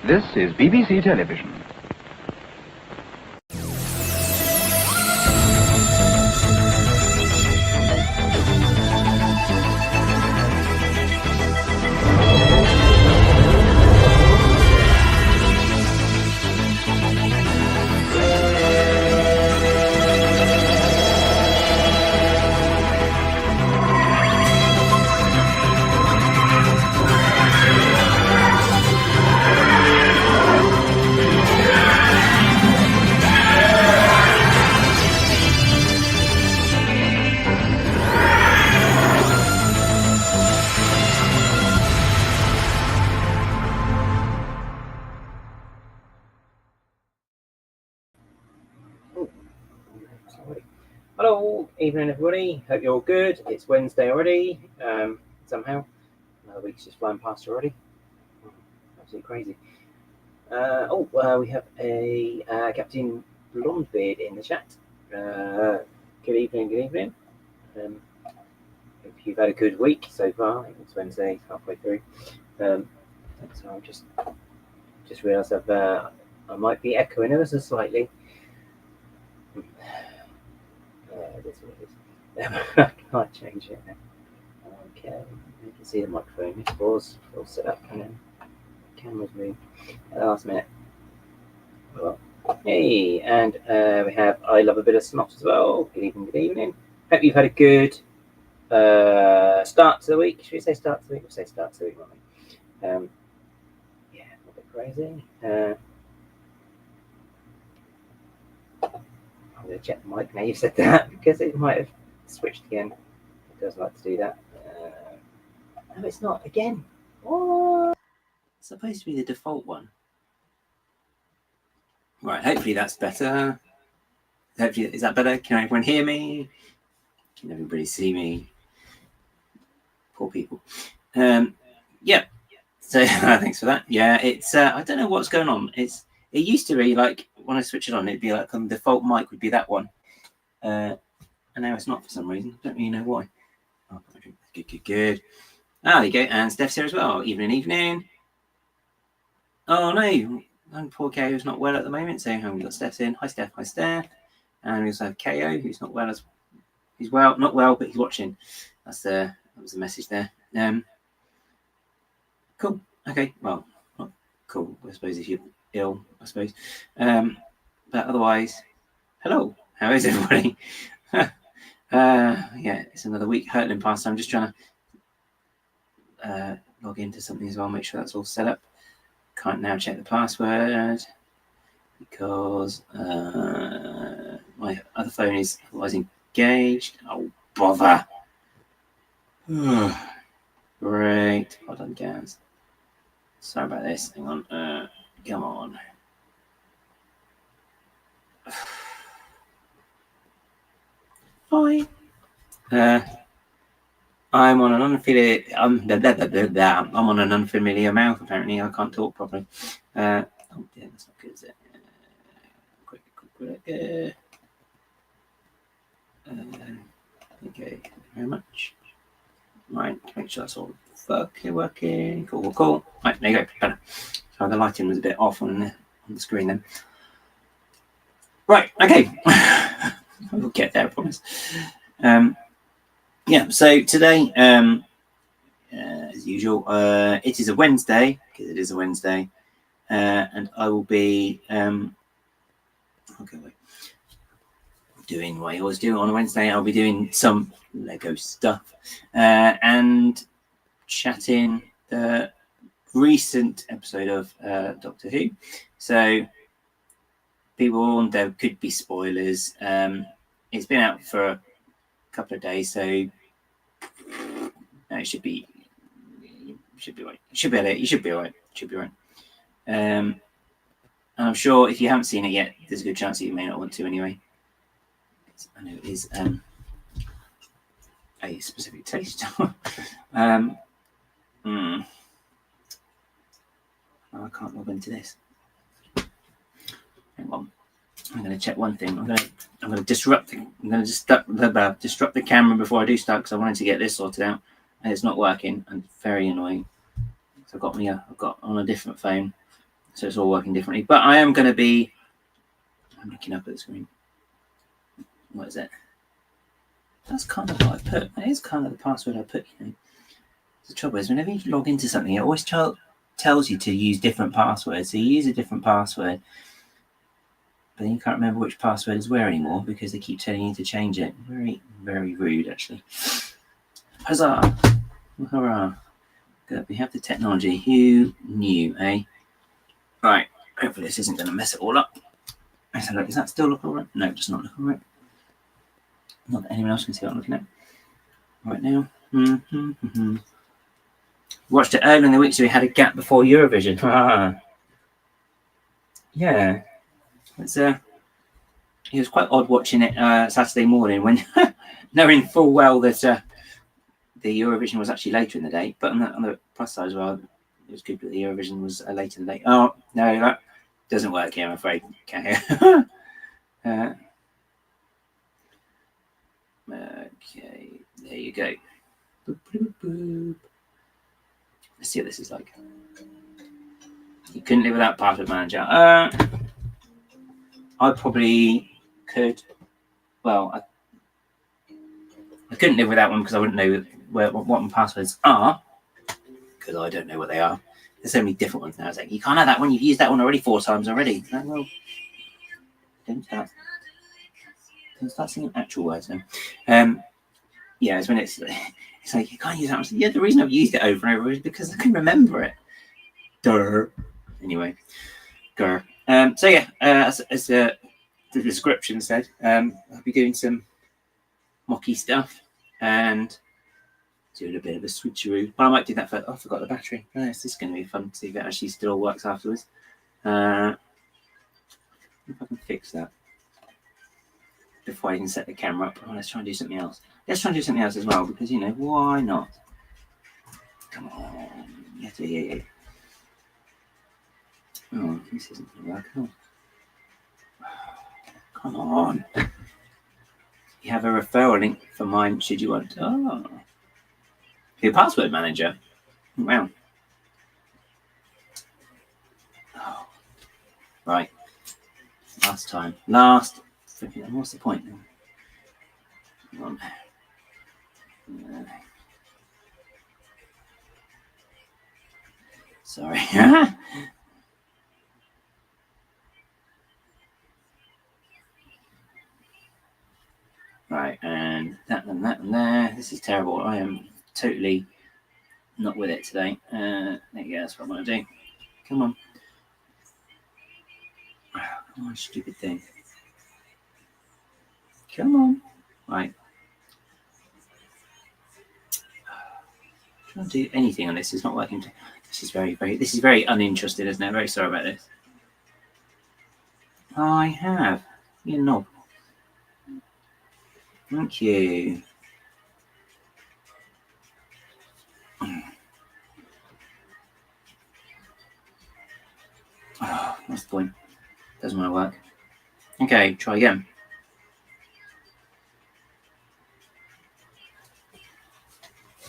This is BBC Television. Hello, evening everybody. Hope you're all good. It's Wednesday already. Somehow, another week's just flying past already. Absolutely crazy. We have a Captain Blondebeard in the chat. Good evening. Hope you've had a good week so far. It's Wednesday, halfway through. So I'm just realised I might be echoing ever so slightly. This is I can't change it now. Okay, you can see the microphone. It's all set up, and then cameras move at the last minute. Well, hey, and we have I Love a Bit of Snot as well. Good evening. Hope you've had a good start to the week. Should we say start to the week? We'll say start to the week, won't we? Yeah, a bit crazy. I'm going to check the mic now you've said that, because it might have switched again. It does like to do that. No, it's not. Again. What? It's supposed to be the default one. Right, hopefully that's better. Hopefully, is that better? Can everyone hear me? Can everybody see me? Poor people. Yeah. So thanks for that. Yeah, it's I don't know what's going on. It used to be like when I switch it on, it'd be like on the default mic would be that one. And now it's not for some reason. I don't really know why. Oh, good. Ah, there you go. And Steph's here as well. Evening. Oh no, and poor KO who's not well at the moment. So we've got Steph's in. Hi Steph. And we also have KO who's not well he's not well, but he's watching. That was the message there. Cool. Okay. Well, not cool. I suppose if you're ill, I suppose. But otherwise, hello. How is everybody? Yeah, it's another week hurtling past. I'm just trying to log into something as well. Make sure that's all set up. Can't now check the password because my other phone is otherwise engaged. Oh, bother. Great. Well done, Gaz. Sorry about this. Hang on. Come on. Fine. I'm on an unfamiliar. I'm on an unfamiliar mouth. Apparently, I can't talk properly. Oh dear, that's not good, is it? Quick. Okay. Thank you very much. Right, make sure that's all working. Cool. Right, there you go. Better. So the lighting was a bit off on the screen then. Right, okay. We'll get there, I promise. Yeah, so today, as usual, it is a Wednesday, because it is a Wednesday, and I will be doing what I always do on a Wednesday. I'll be doing some Lego stuff and chatting the recent episode of Doctor Who. So people, there could be spoilers. It's been out for a couple of days, so it should be right. You should be all right. And I'm sure if you haven't seen it yet, there's a good chance that you may not want to anyway. I know it is a specific taste. I can't log into this. Hang on. I'm going to check one thing. I'm going to disrupt the camera before I do start, because I wanted to get this sorted out, and it's not working, and it's very annoying. So I've got on a different phone. So it's all working differently. But I am going to be... I'm looking up at the screen. What is it? That's kind of what I put. That is kind of the password I put, you know. The trouble is, whenever you log into something, it always tells you to use different passwords. So you use a different password, but then you can't remember which password is where anymore because they keep telling you to change it. Very, very rude, actually. Huzzah! Hurrah! Good. We have the technology. Who knew, eh? Right. Hopefully this isn't going to mess it all up. Let's have a look. Does that still look all right? No, it does not look all right. Not that anyone else can see what I'm looking at right now. Watched it earlier in the week, so we had a gap before Eurovision. Yeah. It was quite odd watching it Saturday morning when knowing full well that the Eurovision was actually later in the day. But on the plus side as well, it was good that the Eurovision was later in the day. Oh, no, that doesn't work here, I'm afraid. Okay, there you go. Boop, boop, boop. Let's see what this is like. You couldn't live without Password Manager. I probably could. Well, I couldn't live without one because I wouldn't know what my passwords are, because I don't know what they are. There's so many different ones now. It's like, you can't have that one. You've used that one already 4 times already. Like, well, don't start singing actual words now. Yeah, it's when it's like, you can't use that one. Yeah, the reason I've used it over and over is because I can remember it. Durr. Anyway, grr. So yeah, as the description said, I'll be doing some mocky stuff and doing a bit of a switcheroo. But I might do that for... Oh, I forgot the battery. Oh, this is going to be fun to see if it actually still works afterwards. If I can fix that before I can set the camera up. Oh, let's try and do something else. Let's try and do something else as well, because, you know, why not? Come on. Yeah. Oh, this isn't going to work. Oh. Come on. You have a referral link for mine, should you want. Oh. Your password manager. Wow. Oh. Right. Last time. Freaking. What's the point then? Come on. Sorry. Right, and that and that and there. This is terrible. I am totally not with it today. There you go. That's what I'm going to do. Come on. Come on, stupid thing. Come on. Right. Trying to do anything on this is not working. This is very uninterested, isn't it? Very sorry about this. I have. You know. Thank you. Oh, what's the point? Doesn't want to work. Okay, try again.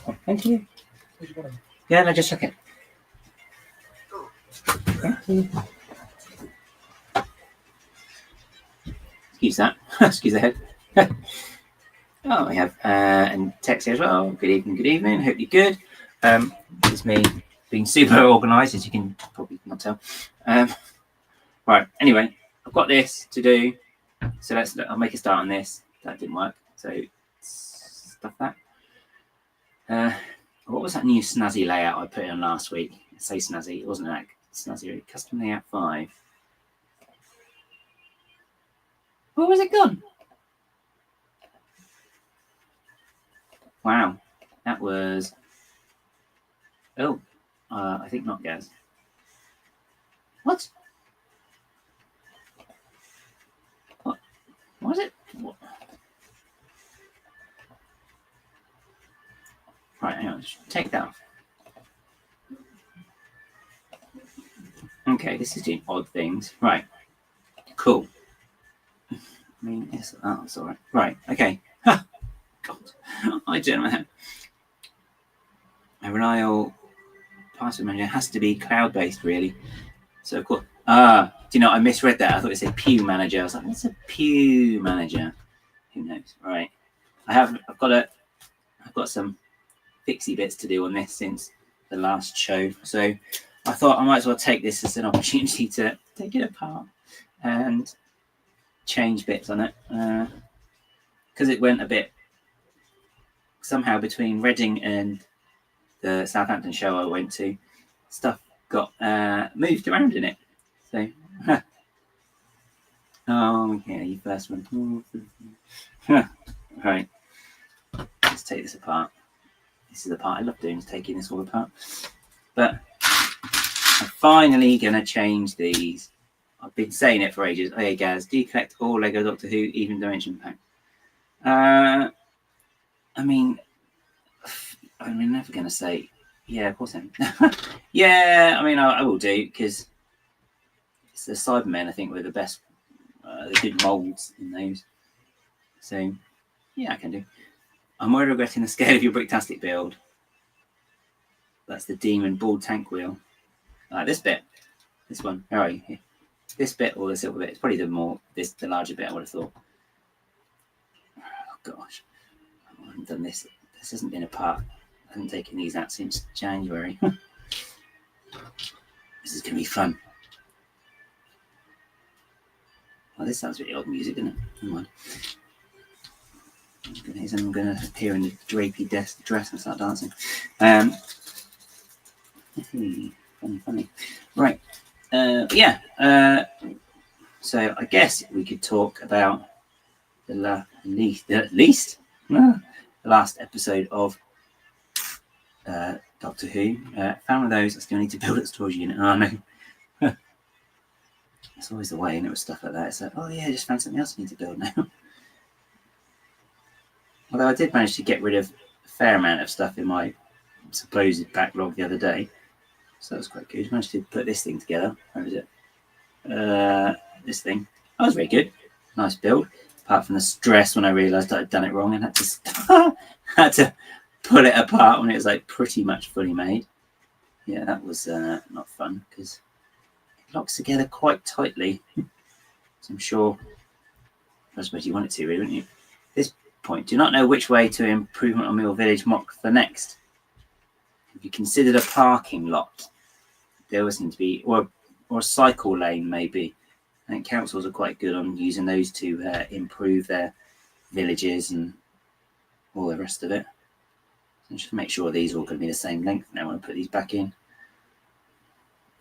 Oh, thank you. Yeah, no, just a second. Thank you. Excuse that. Excuse the head. Oh, we have and text here as well. Good evening. Hope you're good. It's me being super organised, as you can probably not tell. Right. Anyway, I've got this to do. So I'll make a start on this. That didn't work. So stuff that. What was that new snazzy layout I put in last week? I say snazzy. It wasn't that snazzy. Custom layout 5. Where was it gone? Wow, that was... Oh, I think not, Gaz. What? What was it? What? Right, hang on, take that off. Okay, this is doing odd things. Right, cool. I mean, yes, that's all right. Right, okay. God, I don't know. A reliable password manager has to be cloud-based, really. So of course, do you know, I misread that. I thought it said pew manager. I was like, what's a pew manager? Who knows? Right. I've got some fixie bits to do on this since the last show. So I thought I might as well take this as an opportunity to take it apart and change bits on it. Because it went a bit somehow between Reading and the Southampton show I went to, stuff got moved around in it. So, oh yeah, you first one. Right, let's take this apart. This is the part I love doing, is taking this all apart. But I'm finally gonna change these. I've been saying it for ages. Oh yeah, Gaz, do you collect all Lego Doctor Who Even Dimension pack? I mean, I'm never gonna say. Yeah, of course I am. Yeah, I mean, I will do, because it's the Cybermen, I think, were the best, the good molds in those. So, yeah, I can do. I'm already regretting the scale of your Bricktastic build. That's the Demon Ball Tank Wheel. Like this bit. This one. Where are you? Here. This bit or the silver bit. It's probably the larger bit, I would have thought. Oh, gosh. I haven't done this. This hasn't been apart. I haven't taken these out since January. This is going to be fun. Oh, this sounds really odd music, doesn't it? Come on. I'm going to appear in the drapey dress and start dancing. Funny. Right. Yeah. So I guess we could talk about the last episode of Doctor Who. Found one of those. I still need to build a storage unit. Oh no. It's always the way, and it was stuff like that. It's like, oh yeah, I just found something else I need to build now. Although I did manage to get rid of a fair amount of stuff in my supposed backlog the other day. So that was quite good. I managed to put this thing together. Where is it? This thing. That was very good. Nice build. Apart from the stress when I realised I'd done it wrong and had to pull it apart when it was like pretty much fully made. Yeah, that was not fun, because it locks together quite tightly. So I'm sure, I suppose you want it to, really, wouldn't you? This point, do not know which way to improvement on your village mock for next. If you considered a parking lot, there was seem to be, or a cycle lane maybe. I think councils are quite good on using those to improve their villages and all the rest of it. So just make sure these are all going to be the same length now when I put these back in.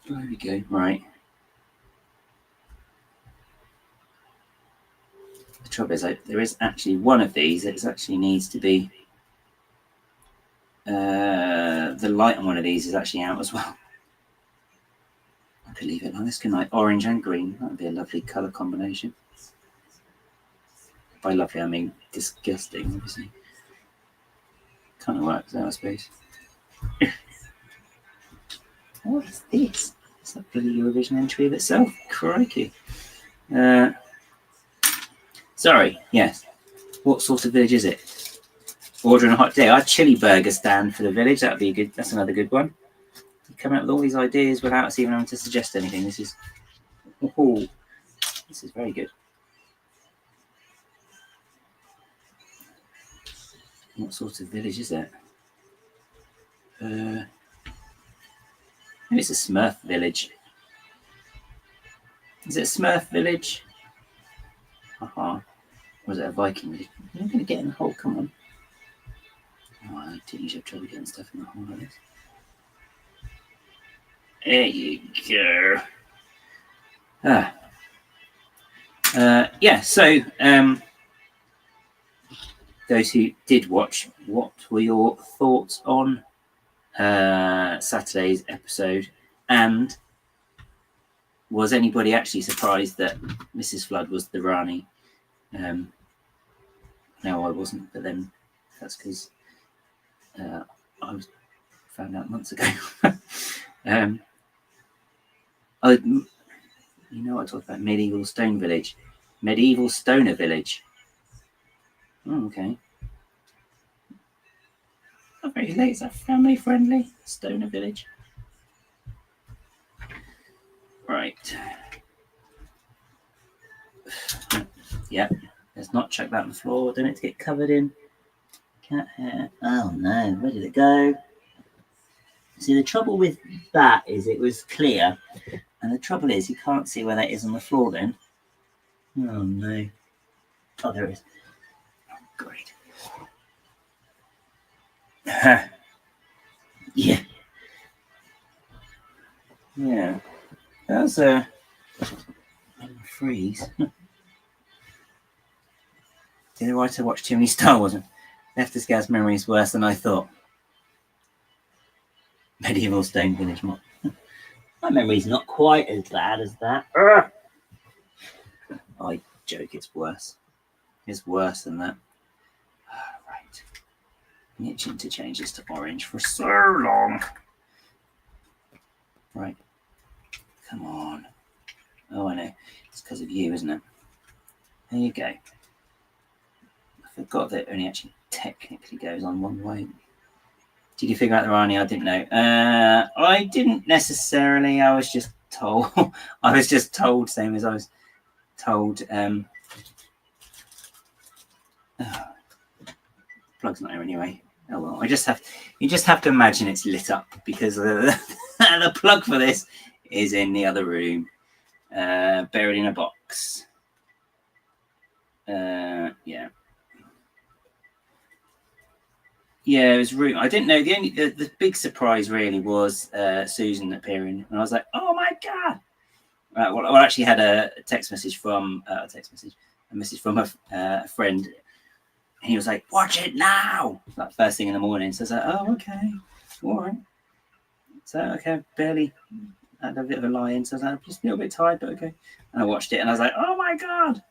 There we go. Right. The trouble is, there is actually one of these that actually needs to be. The light on one of these is actually out as well. I could leave it like this, couldn't I? Orange and green. That would be a lovely colour combination. By lovely, I mean disgusting, obviously. Kind of works out, I suppose. What is this? It's a bloody Eurovision entry of itself. Crikey. Sorry, yes. What sort of village is it? Ordering a hot day. Our chili burger stand for the village. That'd be good. That's another good one. Come up with all these ideas without us even having to suggest anything. This is very good. What sort of village is it? Maybe it's a Smurf village. Is it a Smurf village? Or is it a Viking village? You're not going to get in the hole. Come on. Oh, I didn't usually have trouble getting stuff in the hole like this. There you go. Yeah, so those who did watch, what were your thoughts on Saturday's episode? And was anybody actually surprised that Mrs. Flood was the Rani? No, I wasn't, but then that's because I was found out months ago. You know, I talked about medieval stone village, medieval stoner village. Oh, okay. Not very late. Is that family friendly? Stoner village. Right. Yeah. Let's not chuck that on the floor. Don't it to get covered in cat hair. Oh no, where did it go? See, the trouble with that is it was clear, and the trouble is you can't see where that is on the floor then. Oh no. Oh, there it is. Great. Yeah. Yeah. That was a freeze. Did the writer watch too many Star Wars? Left this guy's memory is worse than I thought. Medieval stone village mob. My memory's not quite as bad as that. I joke, it's worse. It's worse than that. Right. I'm itching to change this to orange for so long. Right. Come on. Oh, I know. It's because of you, isn't it? There you go. I forgot that it only actually technically goes on one way. Did you figure out the irony? I didn't know. I didn't necessarily. I was just told. I was just told, same as I was told. Plug's not here anyway. Oh well. You just have to imagine it's lit up because the plug for this is in the other room, buried in a box. Yeah. Yeah, it was rude. I didn't know. The big surprise really was Susan appearing, and I was like, "Oh my god!" Well, I actually had a message from a message from a friend, and he was like, "Watch it now!" Like first thing in the morning. So I was like, "Oh, okay, all right." So okay, barely had a bit of a lie in. So I was like, "Just a little bit tired, but okay." And I watched it, and I was like, "Oh my god!"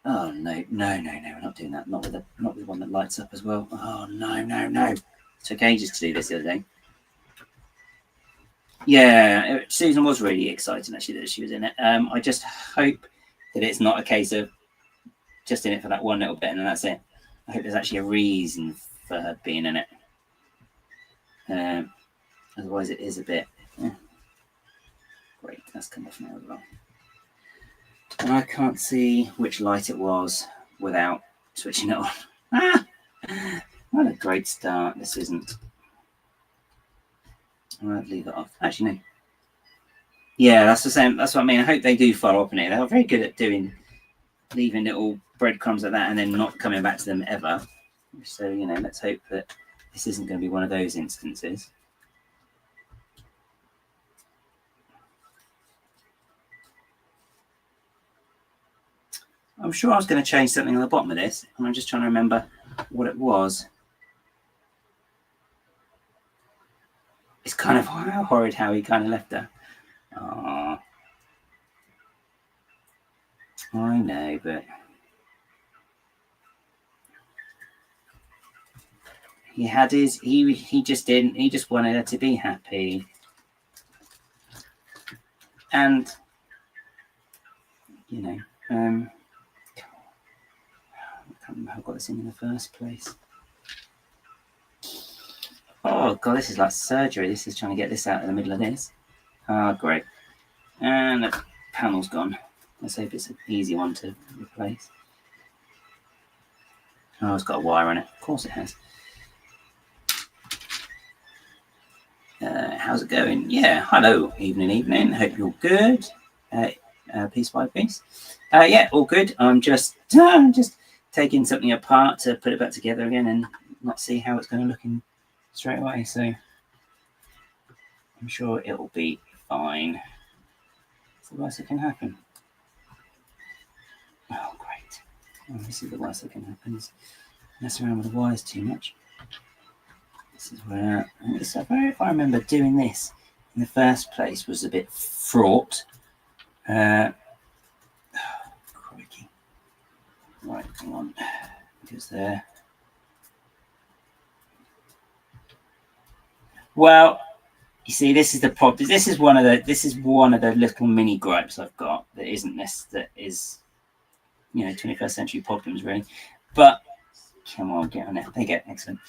Oh no, we're not doing that. Not with the one that lights up as well. Oh no. Took ages to do this the other day. Yeah, Susan was really exciting actually that she was in it. I just hope that it's not a case of just in it for that one little bit and then that's it. I hope there's actually a reason for her being in it. Otherwise it is a bit. Great, that's come off now as well. And I can't see which light it was without switching it on. What a great start. This isn't. I won't leave it off. Actually, no. Yeah, that's the same. That's what I mean. I hope they do follow up on it. They're very good at leaving little breadcrumbs like that and then not coming back to them ever. So, let's hope that this isn't going to be one of those instances. I'm sure I was going to change something on the bottom of this, and I'm just trying to remember what it was. It's kind of horrid how he kind of left her. Aww. I know, but he had his. He just didn't. He just wanted her to be happy, and I can't remember how I got this in the first place. Oh god, this is like surgery. This is trying to get this out of the middle of this. Oh, great. And the panel's gone. Let's hope it's an easy one to replace. Oh, it's got a wire on it. Of course it has. How's it going? Yeah, hello, evening. Hope you're good. Piece by piece. Yeah, all good. I'm just taking something apart to put it back together again and not see how it's going to look in straight away. So I'm sure it'll be fine. It's the worst that can happen. Oh, great. Oh, this is the worst that can happen. Is mess around with the wires too much. This is where, if I remember doing this in the first place, was a bit fraught. Crikey. Right, come on. Because there. Well, you see, this is the problem. This is one of the little mini gripes I've got that isn't this. That is, 21st century problems really. But come on, get on there. They get excellent.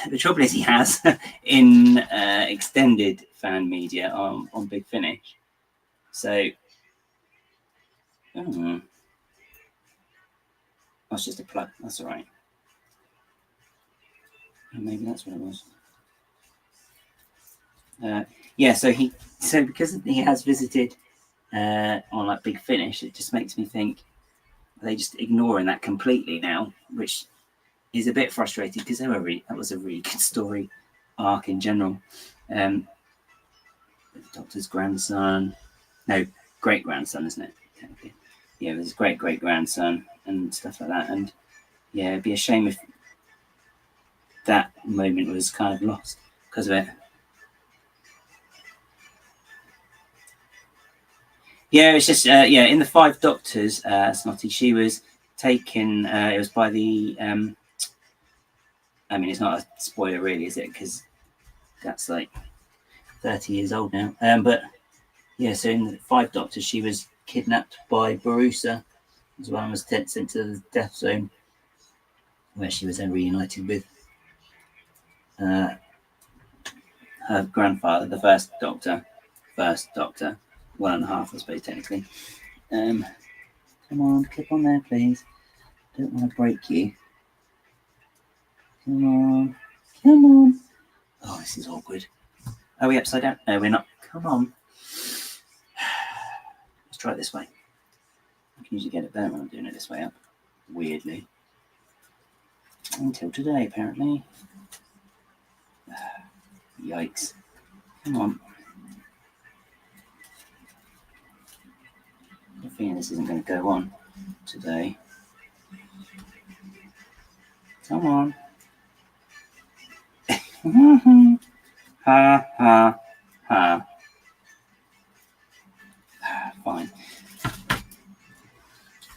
the trouble is he has in extended fan media on Big Finish. So that's just a plug. That's all right. Maybe that's what it was. Yeah. So because he has visited on like Big Finish, it just makes me think they just ignoring that completely now, which is a bit frustrating because that was a really good story arc in general. The Doctor's grandson, no, great grandson, isn't it? Technically. Yeah, it was his great grandson and stuff like that. And yeah, it'd be a shame if that moment was kind of lost because of it. Yeah, it's just in the Five Doctors, Snotty, she was taken. It was by the. I mean, it's not a spoiler, really, is it? Because that's like 30 years old now. But yeah, so in the Five Doctors, she was kidnapped by Barusa as well and was sent to the Death Zone, where she was then reunited with her grandfather, the First Doctor, 1.5, I suppose, technically. Come on, click on there, please. Don't want to break you. Come on. Oh, this is awkward. Are we upside down? No, we're not. Come on. Let's try it this way. I can usually get it better when I'm doing it this way up. Weirdly. Until today, apparently. Yikes. Come on. I have a feeling this isn't going to go on today. Come on. Ha ha ha. Fine.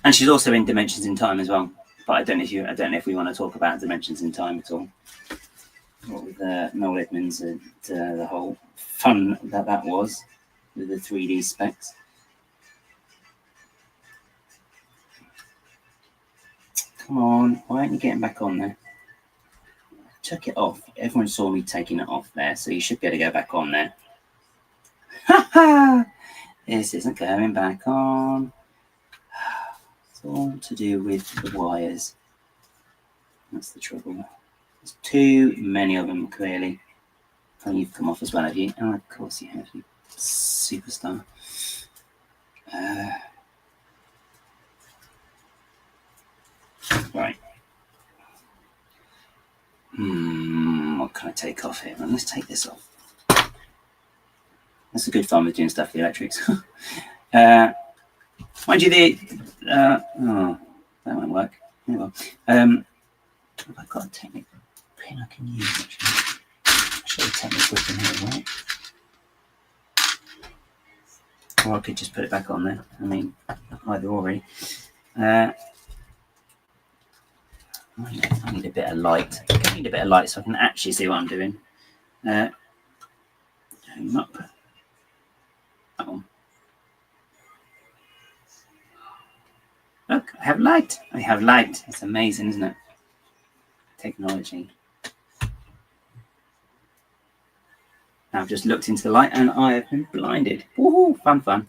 And she's also in Dimensions in Time as well. But I don't know if we want to talk about Dimensions in Time at all. What with Noel Edmonds and the whole fun that was with the 3D specs. Come on, why aren't you getting back on there? I took it off. Everyone saw me taking it off there, so you should be able to go back on there. Ha ha! This isn't going back on. It's all to do with the wires. That's the trouble. There's too many of them, clearly. Oh, you've come off as well, have you? Oh, of course you have, you superstar. Right. What can I take off here? Let's take this off. That's a good fun with doing stuff with the electrics. Mind you, that won't work. Anyway, have I got a Technic pin I can use? Actually, I should have a Technic whip in here, right? Or I could just put it back on there. I mean, either or really. I need a bit of light. I need a bit of light so I can actually see what I'm doing. Home up. That one. Look, I have light. I have light. It's amazing, isn't it? Technology. Now I've just looked into the light and I have been blinded. Woohoo! Fun.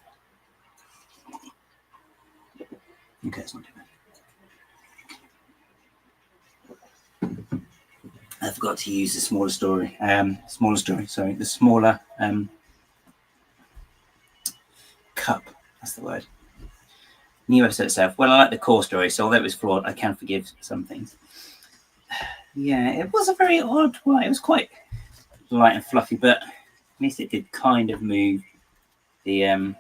Okay, it's not too bad. I forgot to use the smaller story. The smaller cup. That's the word. New episode itself. Well, I like the core story, so although it was flawed, I can forgive some things. Yeah, it was a very odd one. It was quite light and fluffy, but at least it did kind of move the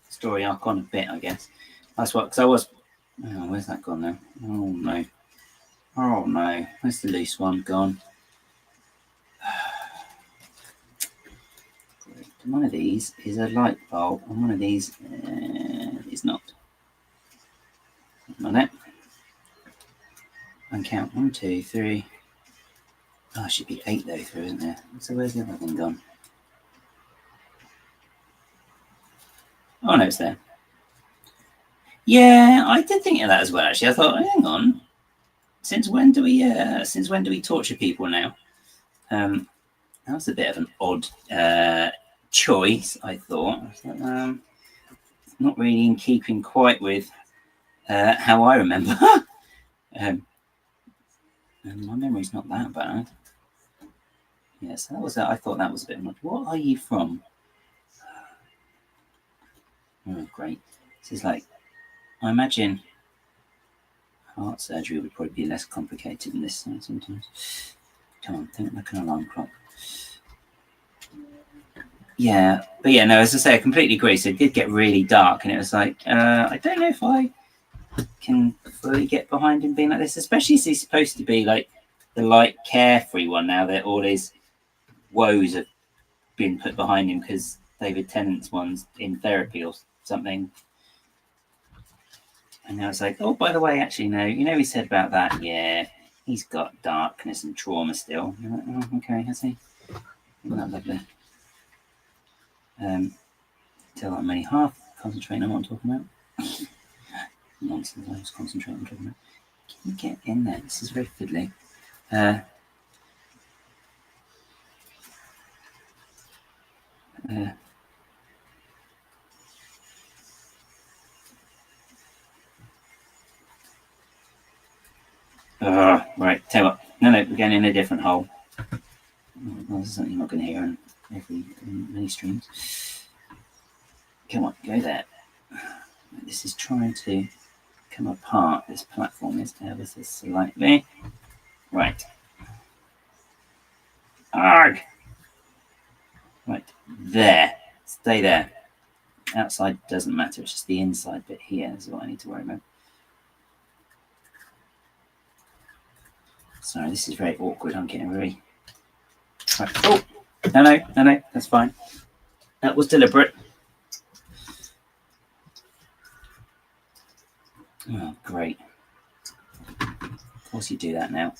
story arc on a bit, I guess. That's what, because I was. Oh, where's that gone now? Oh no, where's the loose one gone? One of these is a light bulb, and one of these is not. On it. And count 1, 2, 3. Oh, it should be 8 though through, isn't there? So where's the other one gone? Oh no, it's there. Yeah, I did think of that as well, actually. I thought, hang on. Since when do we torture people now? That was a bit of an odd choice, I thought. Not really in keeping quite with how I remember. And my memory's not that bad. Yeah, so that was I thought that was a bit much. What are you from? Oh, great. This is like, I imagine heart surgery would probably be less complicated than this sometimes. Come on, think like an alarm clock. Yeah, but yeah, no, as I say, I completely agree. So it did get really dark, and it was like, I don't know if I can fully get behind him being like this, especially as he's supposed to be like the light, carefree one now that all his woes have been put behind him because David Tennant's one's in therapy or something. And now it's like, oh, by the way, actually, no, he said about that, yeah, he's got darkness and trauma still. Like, oh, okay, has he? Isn't that lovely? Till I'm only half concentrating on what I'm talking about. Nonsense, I was concentrating on talking about. Can you get in there? This is very fiddly. Right, tell you what. No, we're going in a different hole. Well, this is something you're not going to hear in many streams. Come on, go there. This is trying to come apart. This platform is ever so slightly. Right. Arg! Right, there. Stay there. Outside doesn't matter, it's just the inside bit here is what I need to worry about. Sorry, this is very awkward. I'm getting very... Right. Oh! No, that's fine. That was deliberate. Oh, great. Of course you do that now.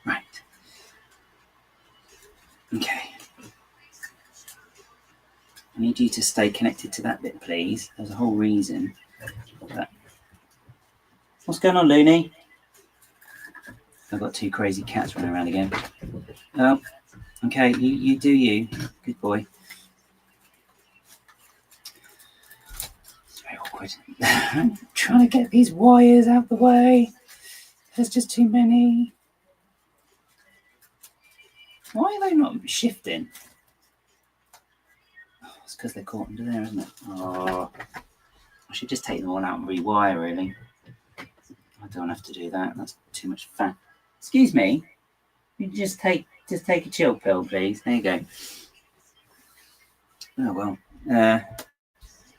Right. Okay. I need you to stay connected to that bit, please. There's a whole reason for that. What's going on, Looney? I've got two crazy cats running around again. Oh, okay, you do you. Good boy. It's very awkward. I'm trying to get these wires out the way. There's just too many. Why are they not shifting? Oh, it's because they're caught under there, isn't it? Oh, I should just take them all out and rewire, really. I don't have to do that. That's too much fat. Excuse me. You just take a chill pill, please. There you go. Oh well.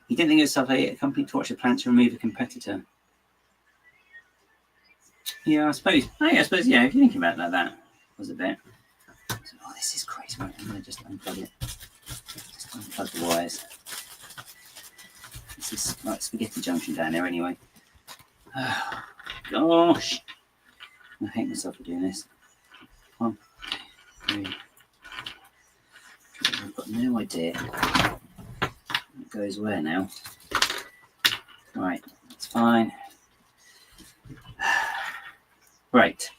You didn't think it was a company to watch a plan to remove a competitor. Yeah, I suppose. Yeah, if you're thinking about that was a bit. Oh, this is crazy. Right, I'm going to just unplug it. Just unplug the wires. This is like spaghetti junction down there anyway. Oh, gosh. I hate myself for doing this. 1, 2. I've got no idea. It goes where now? Right, that's fine. Right.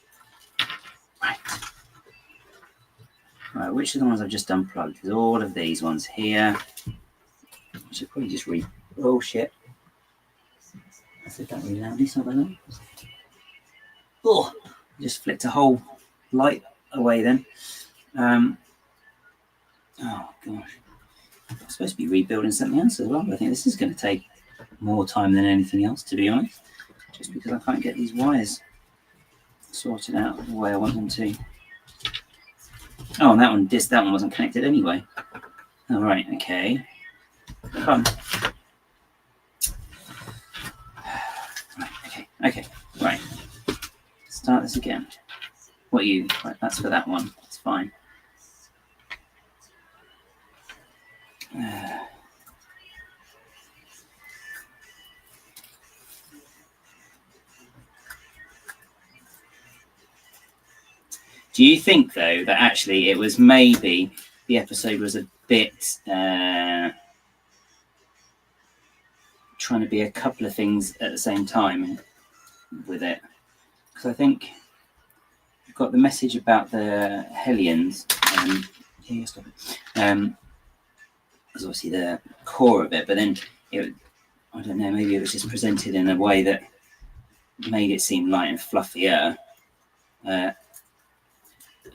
Right, which are the ones I've just unplugged? There's all of these ones here. I should probably just oh shit. I said that really loudly, something like that. Oh, just flicked a whole light away then. Oh gosh. I'm supposed to be rebuilding something else as well, but I think this is going to take more time than anything else, to be honest. Just because I can't get these wires sorted out the way I want them to. Oh, and that one wasn't connected anyway. All right, okay. Fun. Right, okay, right. Start this again. What are you? Right, that's for that one. It's fine. Do you think, though, that actually it was maybe the episode was a bit trying to be a couple of things at the same time with it. Because I think you've got the message about the Hellions. Stop it. Was obviously the core of it, but then I don't know, maybe it was just presented in a way that made it seem light and fluffier. A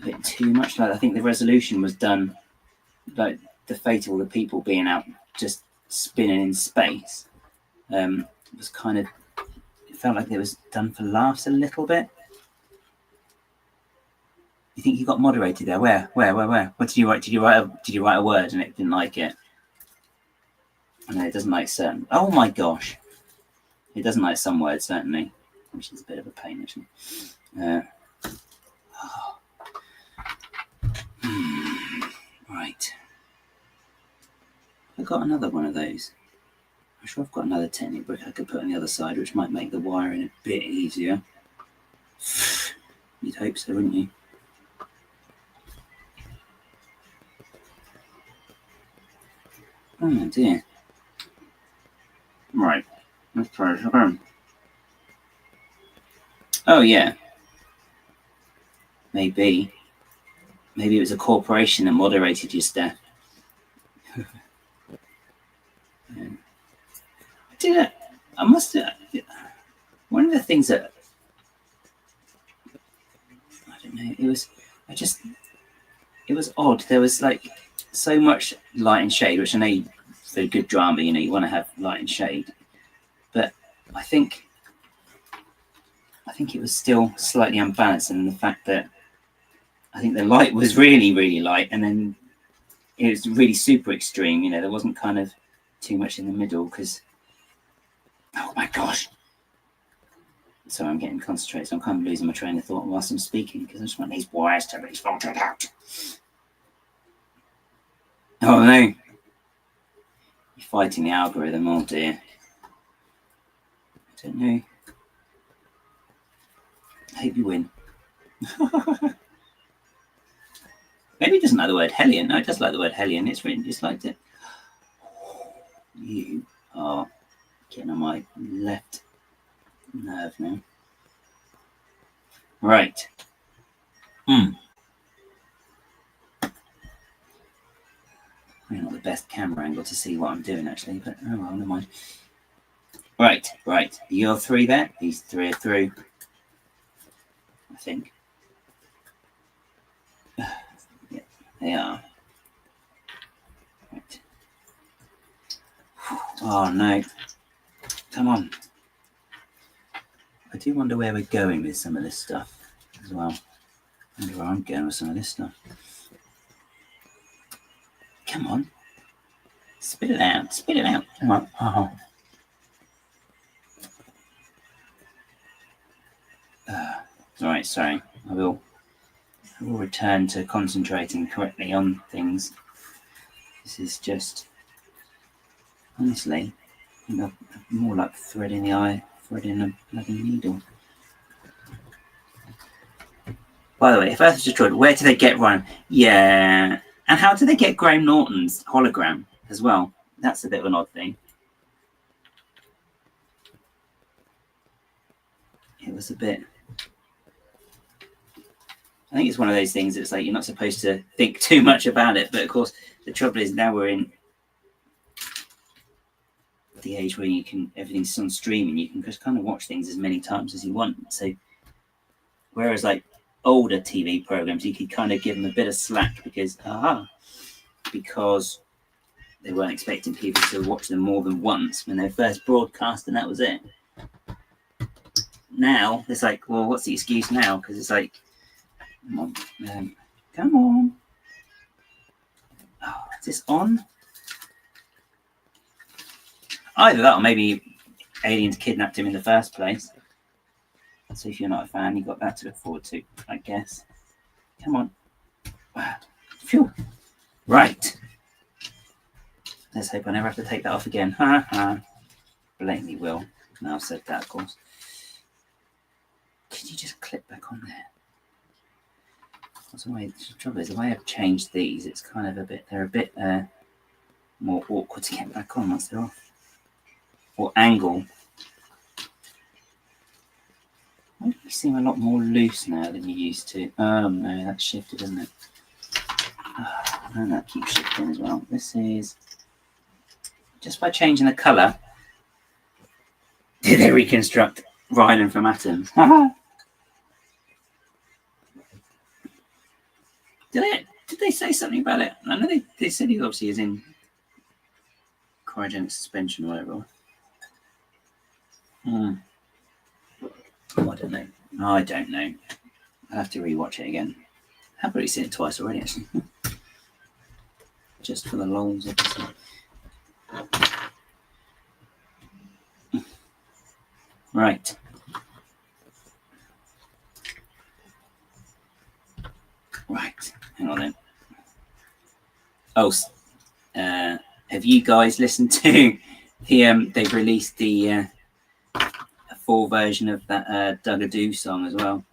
bit too much. Like I think the resolution was done, like the fate of all the people being out just spinning in space. Was kind of, it felt like it was done for laughs a little bit. You think you got moderated there? Where? What did you write? Did you write a word and it didn't like it? No, it doesn't like certain. Oh my gosh, it doesn't like some words certainly, which is a bit of a pain actually. Right, I got another one of those. I'm sure I've got another Technic brick I could put on the other side, which might make the wiring a bit easier. You'd hope so, wouldn't you? Oh dear. Right, let's try this again. Oh yeah. Maybe it was a corporation that moderated your stuff. I must have. One of the things that I don't know. It was odd. There was like so much light and shade, which I know for good drama, you want to have light and shade. But I think it was still slightly unbalanced in the fact that I think the light was really, really light, and then it was really super extreme. There wasn't kind of too much in the middle because, oh my gosh. So I'm getting concentrated, so I'm kind of losing my train of thought whilst I'm speaking because I just want these wires to be filtered out. Oh no. You're fighting the algorithm, oh dear. I don't know. I hope you win. Maybe it doesn't like the word Hellion. No, it does like the word Hellion. It's written just like it. You are getting on my left nerve now. Right. Probably not the best camera angle to see what I'm doing actually, but oh well, never mind. Right. You're three there. These three are through, I think. Yeah, they are. Right. Oh no. Come on. I do wonder where we're going with some of this stuff as well. I wonder where I'm going with some of this stuff. Come on. Spit it out. Come on. Oh. Right, sorry. I will return to concentrating correctly on things. This is just, honestly, more like threading the eye, threading a bloody needle. By the way, if Earth is destroyed, where do they get Ryan? Yeah. And how do they get Graham Norton's hologram as well? That's a bit of an odd thing. It was a bit... I think it's one of those things that's like you're not supposed to think too much about it. But of course, the trouble is now we're in the age where everything's on streaming. You can just kind of watch things as many times as you want. So whereas like older TV programs, you could kind of give them a bit of slack because they weren't expecting people to watch them more than once when they first broadcast, and that was it. Now it's like, well, what's the excuse now? Because it's like, come on. Oh, is this on? Either that or maybe aliens kidnapped him in the first place. So if you're not a fan, you've got that to look forward to, I guess. Come on. Phew. Right. Let's hope I never have to take that off again. Blatantly will. Now I've said that, of course. Could you just clip back on there? The trouble is, the way I've changed these, it's kind of they're a bit more awkward to get back on once they're off. or angle. Why do you seem a lot more loose now than you used to? Oh no, that's shifted, isn't it? And that keeps shifting as well. This is just by changing the colour. Did they reconstruct Rylan from atoms? Did they say something about it? I know they said he obviously is in cryogenic suspension or whatever. Oh, I don't know. I don't know. I'll have to rewatch it again. I've already seen it twice already, actually. Just for the lols of it. Right. Right. Hang on then. Oh, have you guys listened to the? They've released the full version of that Dug-a-Doo song as well.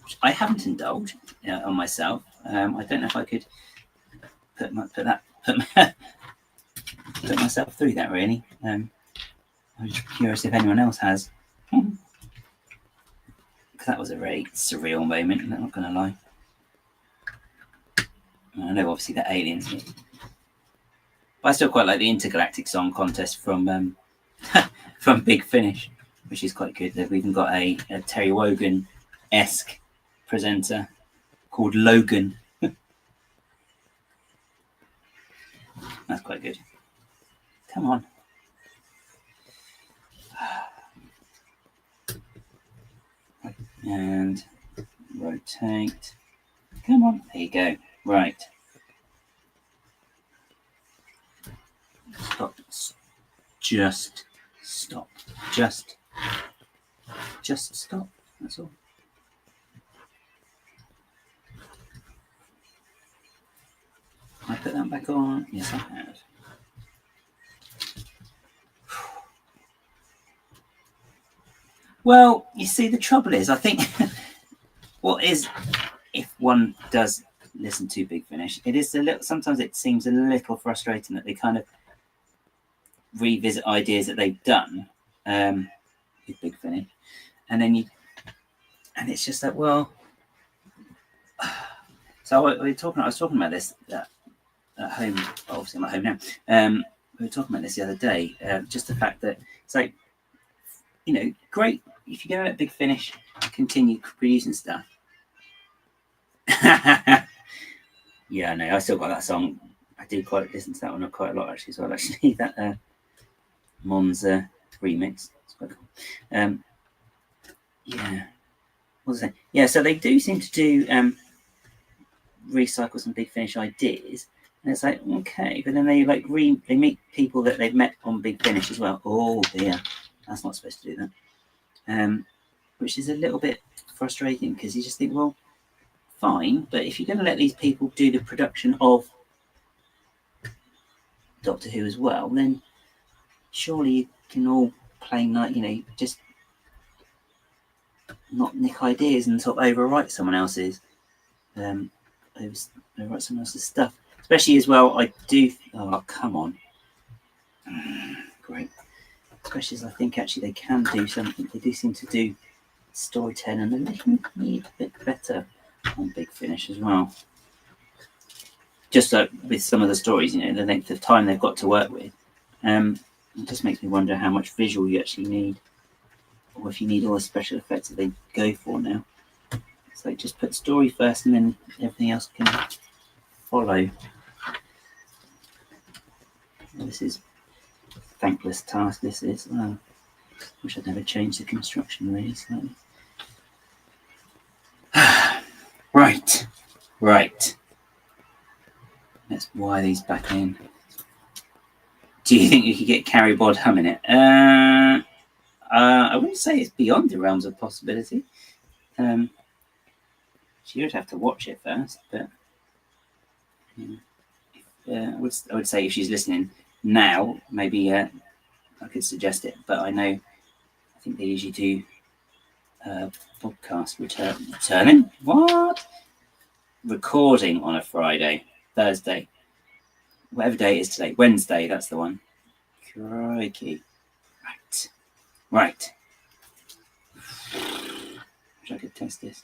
Which I haven't indulged on myself. I don't know if I could put myself through that really. I'm just curious if anyone else has. Because that was a very surreal moment, I'm not going to lie. I know obviously the aliens, but I still quite like the intergalactic song contest from from Big Finish, which is quite good. They've even got a Terry Wogan-esque presenter called Logan. That's quite good. Come on. And rotate. Come on. There you go. Right. Stop. Just stop. Just stop. That's all. I put that back on. Yes, I have. Well, you see, the trouble is, I think what is, if one does listen to Big Finish, it is a little. Sometimes it seems a little frustrating that they kind of revisit ideas that they've done with Big Finish, and then and it's just like, well. So I was talking about this at home. Obviously, I'm at home now. We were talking about this the other day. Just the fact that it's like, great if you're going to let Big Finish continue producing stuff. Yeah, I know. I still got that song. I do quite listen to that one quite a lot actually as well. Actually, that Monza remix. It's quite cool. Yeah. What was I saying? Yeah. So they do seem to do recycle some Big Finish ideas, and it's like, okay, but then they they meet people that they've met on Big Finish as well. Oh dear, that's not supposed to do that. Which is a little bit frustrating because you just think, well, fine, but if you're going to let these people do the production of Doctor Who as well, then surely you can all play just not nick ideas and sort of overwrite someone else's overwrite someone else's stuff. Especially as well, I do. Oh, come on! Great. Especially as I think actually they can do something. They do seem to do storytelling and they can be a bit better on Big Finish as well. Just like with some of the stories, the length of time they've got to work with, it just makes me wonder how much visual you actually need, or if you need all the special effects that they go for now. So just put story first, and then everything else can follow. This is a thankless task. This is. Wish I'd never changed the construction really slightly. Right. Let's wire these back in. Do you think you could get Carrie Bod humming it? I wouldn't say it's beyond the realms of possibility. She would have to watch it first, but I would say if she's listening now, maybe I could suggest it. But I think they usually do podcast returning. What? Recording on a Thursday. whatever day it is today. Wednesday, that's the one. Crikey. Right. Wish I could test this.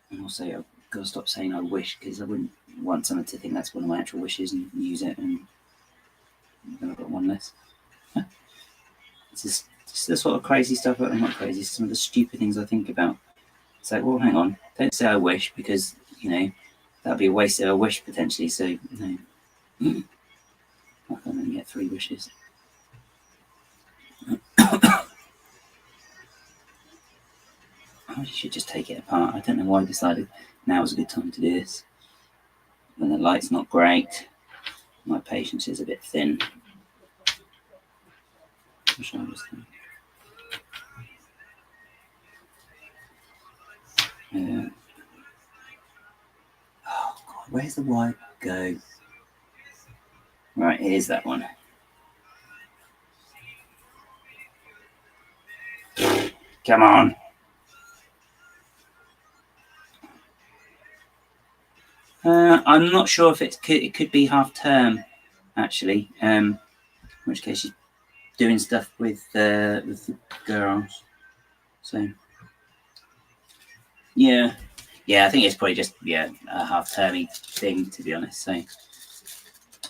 And also, I've got to stop saying I wish, because I wouldn't want someone to think that's one of my actual wishes and use it, and then I've got one less. It's just the sort of crazy stuff. I'm not crazy, some of the stupid things I think about. It's like, well, hang on, don't say I wish, because, you know, that'd be a waste of a wish potentially. So, no. I can only get 3 wishes. I should just take it apart. I don't know why I decided now was a good time to do this. When the light's not great, my patience is a bit thin. Oh God, where's the wire go? Right, here's that one. Come on. I'm not sure if it could be half term, actually. In which case she's doing stuff with the girls. So yeah, I think it's probably just a half termy thing, to be honest. So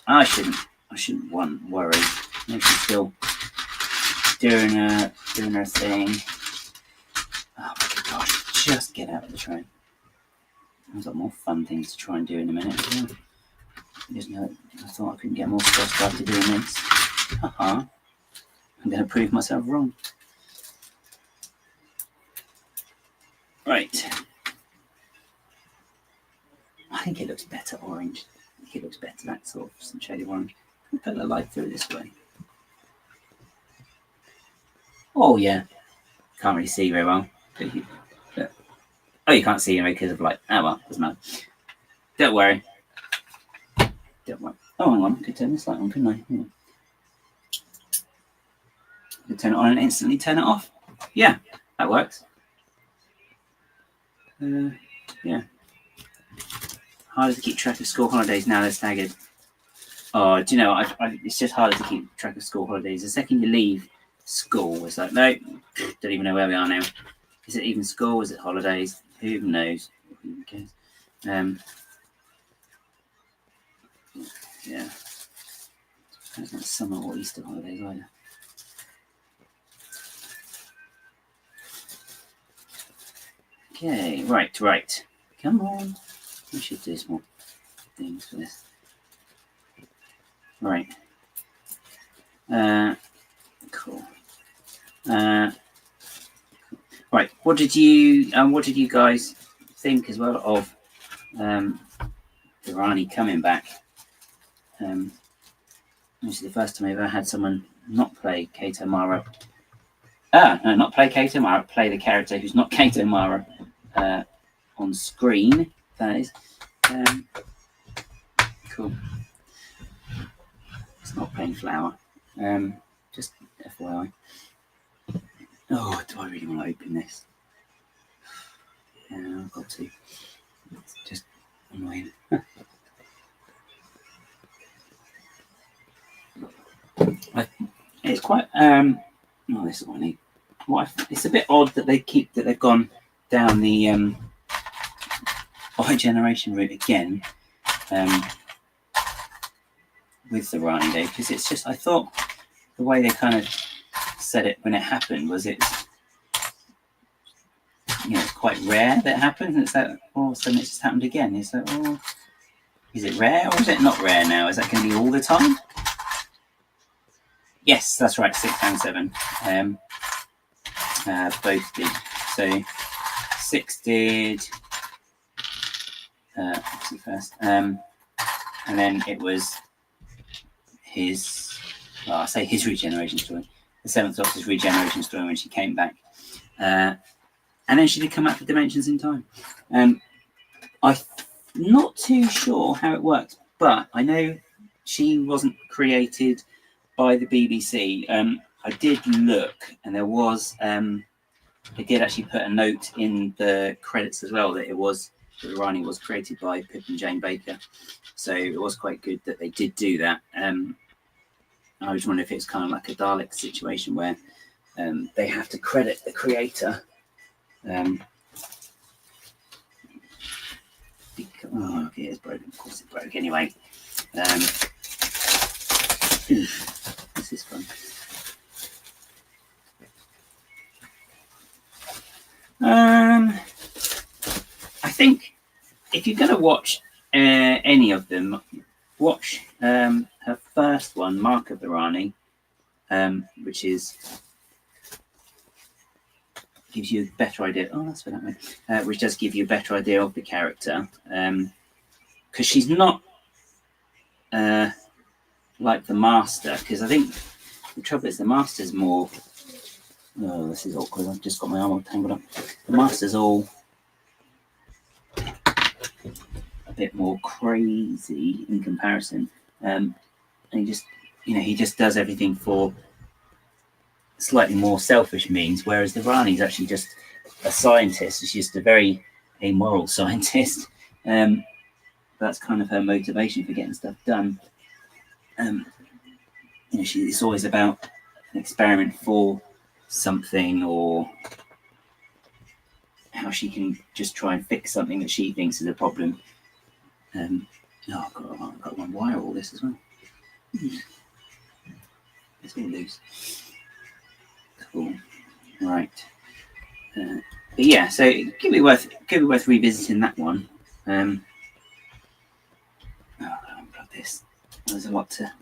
I shouldn't worry. Maybe she's still doing her thing. Oh my gosh, just get out of the train. I've got more fun things to try and do in a minute. I thought I couldn't get more stressed after doing this. Haha. I'm going to prove myself wrong. Right. I think it looks better orange. I think it looks better, that sort of some shade of orange. I'll put the light through this way. Oh, yeah. Can't really see very well. Oh, you can't see anyway because of light. Oh, well, doesn't matter. Don't worry. Oh, hang on. I could turn this light on, couldn't I? Yeah. I could turn it on and instantly turn it off. Yeah, that works. Yeah. Harder to keep track of school holidays now they're staggered. Oh, do you know, it's just harder to keep track of school holidays. The second you leave school, it's like, no, don't even know where we are now. Is it even school? Is it holidays? Who even knows? Who cares? Yeah. It's not summer or Easter holidays either. Okay, right. Come on. We should do some more things for this. Right. Cool. Right. What did you guys think as well of Durrani coming back? This is the first time I've ever had someone not play Kato Mara. No, not play Kato Mara. Play the character who's not Kato Mara on screen. That is cool. It's not plain flower. Just FYI. Oh, do I really want to open this? Yeah, I've got to. It's just annoying. It's quite. Oh, this is what I need. It's a bit odd that they've gone down the bi-generation route again with the Rani Day, because it's just, I thought the way they kind of said it when it happened was it's quite rare that it happens, and it's like all of a sudden it just happened again. It's like, oh, is it rare or is it not rare now? Is that going to be all the time? Yes, that's right, 6 and 7. Both did. So 6 did first, and then it was his. Well, I say his regeneration story. The 7th Doctor's regeneration story when she came back, and then she did come out for Dimensions in Time. I'm not too sure how it works, but I know she wasn't created by the BBC. I did look, and there was. They did actually put a note in the credits as well that it was the Rani was created by Pip and Jane Baker, so it was quite good that they did do that. I was wondering if it's kind of like a Dalek situation where they have to credit the creator. Oh, okay, it's broken. Of course, it broke anyway. This is fun. I think if you're going to watch any of them, watch her first one, Mark of the Rani, which gives you a better idea. Oh, that's what that meant. Which does give you a better idea of the character, because she's not like the Master. Because I think the trouble is the Master's more. Oh, this is awkward. I've just got my arm all tangled up. The Master's all a bit more crazy in comparison, and he just does everything for slightly more selfish means, whereas the Rani's actually just a scientist. She's just a very amoral scientist. That's kind of her motivation for getting stuff done. It's always about an experiment for something, or how she can just try and fix something that she thinks is a problem. I've got one wire all this as well. It's all loose. Cool. Right. But yeah, so it could be worth revisiting that one. I'll unplug this. There's a lot to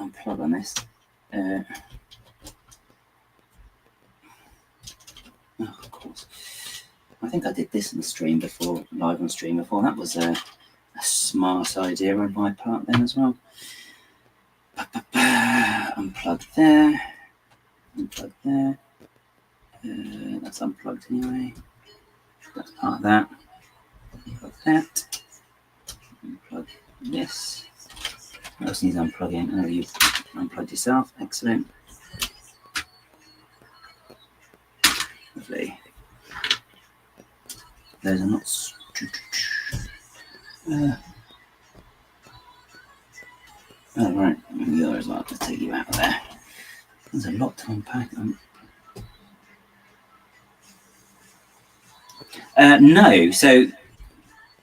unplug on this. Of course. I think I did this on stream before, live on stream before. That was a smart idea on my part then as well. Unplug there. Unplug there. That's unplugged anyway. That's part of that. Unplug that. Unplug this. What else needs unplugging? Oh, you've unplugged yourself. Excellent. Lovely. Those are not. Oh, right. The other as well. Let's take you out of there. There's a lot to unpack. No. So,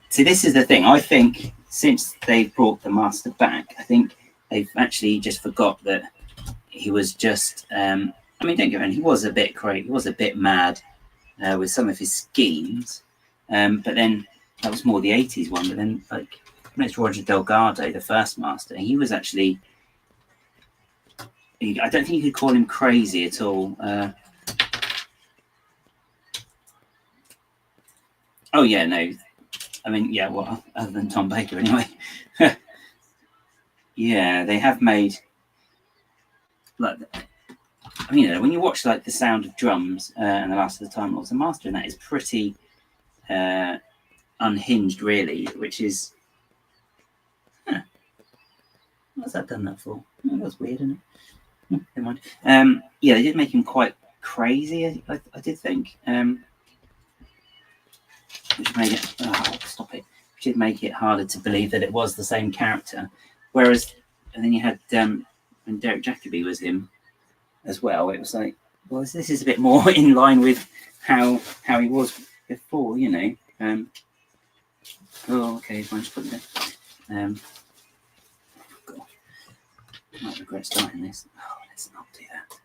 see, this is the thing. I think since they've brought the Master back, I think they've actually just forgot that he was just. I mean, don't get me wrong. He was a bit crazy. He was a bit mad with some of his schemes. But then that was more the 80s one. But then, like, when it's Roger Delgado, the first Master, he was actually. I don't think you could call him crazy at all. Oh yeah, no. I mean, yeah. Well, other than Tom Baker, anyway. Yeah, they have made like. I mean, when you watch like The Sound of Drums and The Last of the Time Lords, the Master in that is pretty unhinged, really. Which is, what's that done that for? Oh, that's weird, isn't it? Never mind. Yeah, they did make him quite crazy. I did think. Which made it. Oh, stop it! Which did make it harder to believe that it was the same character. Whereas, and then you had when Derek Jacobi was him as well. It was like, well, this is a bit more in line with how he was before, you know. Oh, okay, fine, just put it there. God, I might regret starting this. Oh, let's not do that.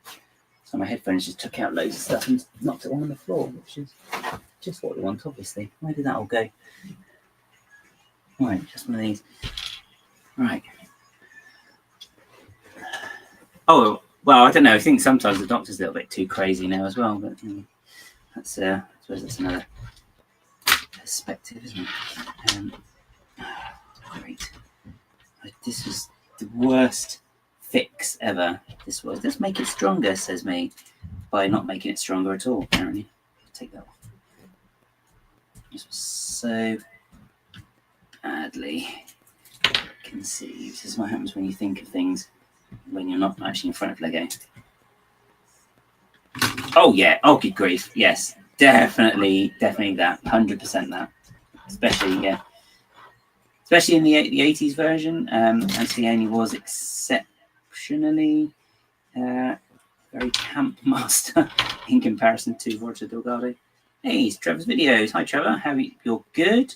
So my headphones just took out loads of stuff and knocked it all on the floor, which is just what we want, obviously. Where did that all go? Right, just one of these. Right. Oh, well, I don't know. I think sometimes the Doctor's a little bit too crazy now as well, but that's I suppose that's another perspective, isn't it? Great. This was the worst fix ever. This was. Let's make it stronger, says me, by not making it stronger at all, apparently. Take that off. This was so badly conceived. This is what happens when you think of things when you're not actually in front of Lego. Oh yeah, oh good grief, yes, definitely that, 100% that. especially in the 80s version. Antigone was exceptionally very camp master in comparison to Roger Delgado. Hey, it's Trevor's videos. Hi, Trevor. How are you? You're good.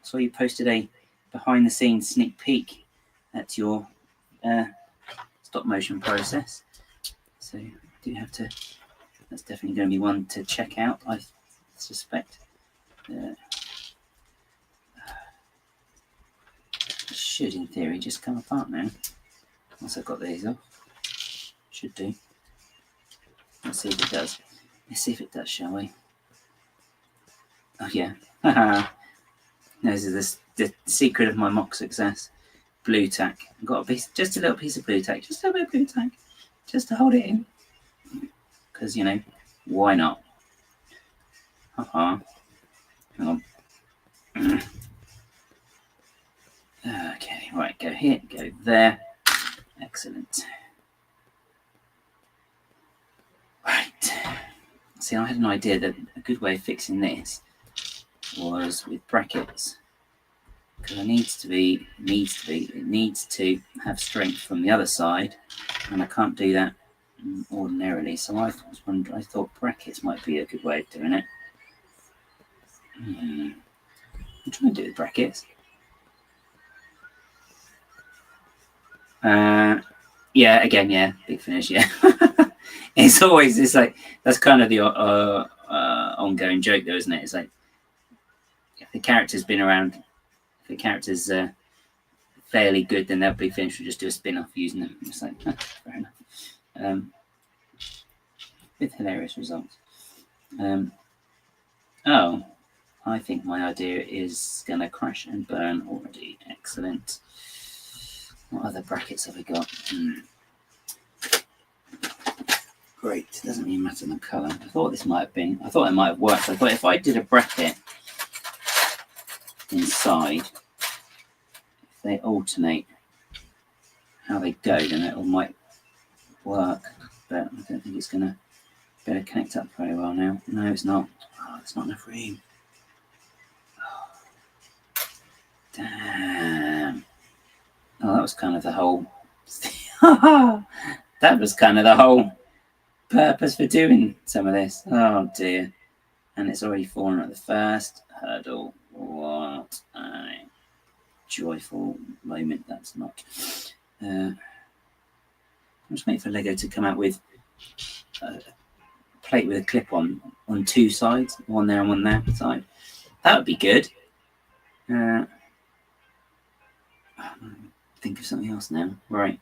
So you posted a behind-the-scenes sneak peek at your stop motion process. So I do have to. That's definitely going to be one to check out, I suspect. Should, in theory, just come apart now. Once I've got these off. Should do. Let's see if it does. Let's see if it does, shall we? Oh, yeah. This is the secret of my mock success. Blue tack. I've got a piece, just a little piece of blue tack. Just a little bit of blue tack. Just to hold it in. Because, you know, why not? Hang on. Okay, right, go here, go there. Excellent. Right. See, I had an idea that a good way of fixing this was with brackets. Because it needs to have strength from the other side, and I can't do that ordinarily. So I thought brackets might be a good way of doing it. I'm trying to do it with brackets. Yeah, again, yeah, big finish, yeah. It's like, that's kind of the ongoing joke though, isn't it? It's like, if the character's been around, if the character's fairly good, then they'll be finished. We'll just do a spin-off using them. It's like, fair enough. With hilarious results. Oh, I think my idea is going to crash and burn already. Excellent. What other brackets have we got? Great. Doesn't really matter the colour. I thought it might have worked. I thought if I did a bracket inside, if they alternate how they go, then it all might work. But I don't think it's going to be able to connect up very well now. No, it's not. Oh, it's not enough room. Oh. Damn. Oh, that was kind of the whole. That was kind of the whole purpose for doing some of this. Oh dear. And it's already fallen at the first hurdle. What a joyful moment that's not. I'm just waiting for Lego to come out with a plate with a clip on two sides, one there and one there side. That would be good. Think of something else now. Right.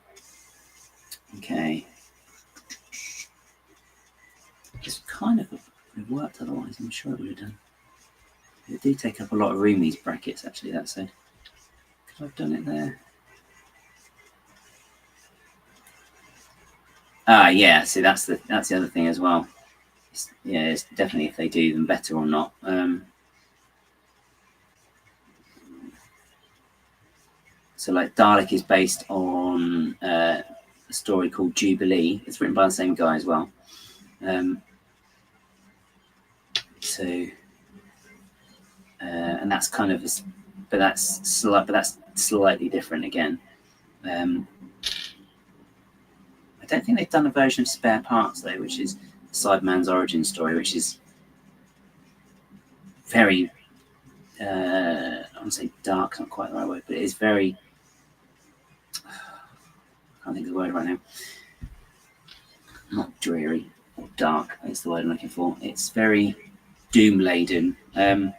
Okay. It's kind of worked otherwise. I'm sure it would have done. It did take up a lot of room, these brackets, actually, that said. Could I have done it there? Ah, yeah, see, that's the other thing as well. It's definitely if they do them better or not. So, like, Dalek is based on a story called Jubilee. It's written by the same guy as well. And that's kind of, but that's slightly different again. I don't think they've done a version of Spare Parts though, which is Sideman's origin story, which is very, I wouldn't say dark, not quite the right word, but it is very. I can't think of the word right now. Not dreary or dark. That's the word I'm looking for. It's very doom laden. I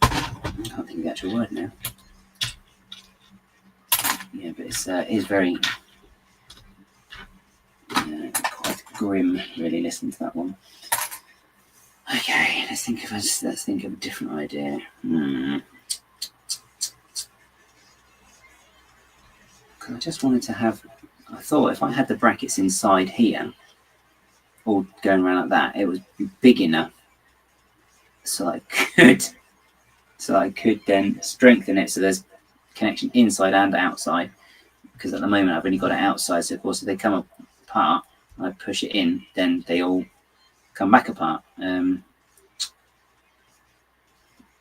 can't think of the actual word now. Yeah, but it is very quite grim. Really, listen to that one. Okay, let's think of a different idea. I just wanted to have. I thought if I had the brackets inside here, all going around like that, it would be big enough so I could then strengthen it so there's connection inside and outside. Because at the moment I've only got it outside, so of course if they come apart and I push it in, then they all come back apart.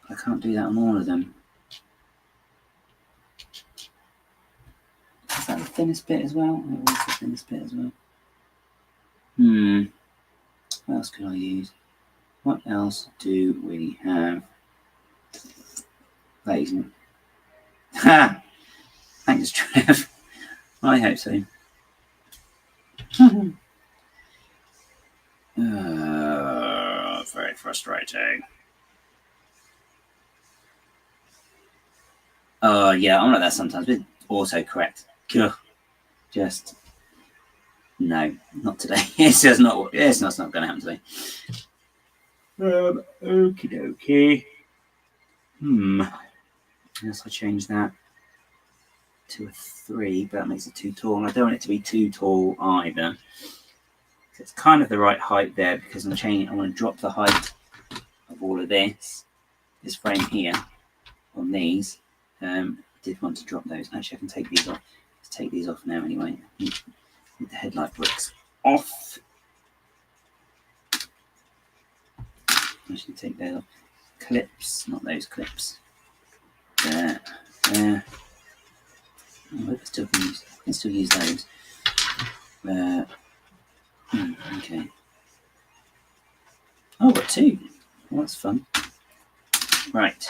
I can't do that on all of them. Is that the thinnest bit as well? It was the thinnest bit as well. What else can I use? What else do we have? That isn't. Ha! Thanks, Trev. I hope so. Very frustrating. Yeah, I'm like that sometimes with autocorrect. Just no, not today. It's just not. It's not going to happen today. Okie dokie. Unless I change that to a 3, but that makes it too tall. And I don't want it to be too tall either. So it's kind of the right height there because I'm changing. I want to drop the height of all of this frame here on these. Did want to drop those. Actually, I can take these off. Let's take these off now anyway. Need the headlight bricks off. I should take those off. Clips, not those clips. There. Oh, I can still use those. Okay. Oh, I've got 2. Well, that's fun. Right.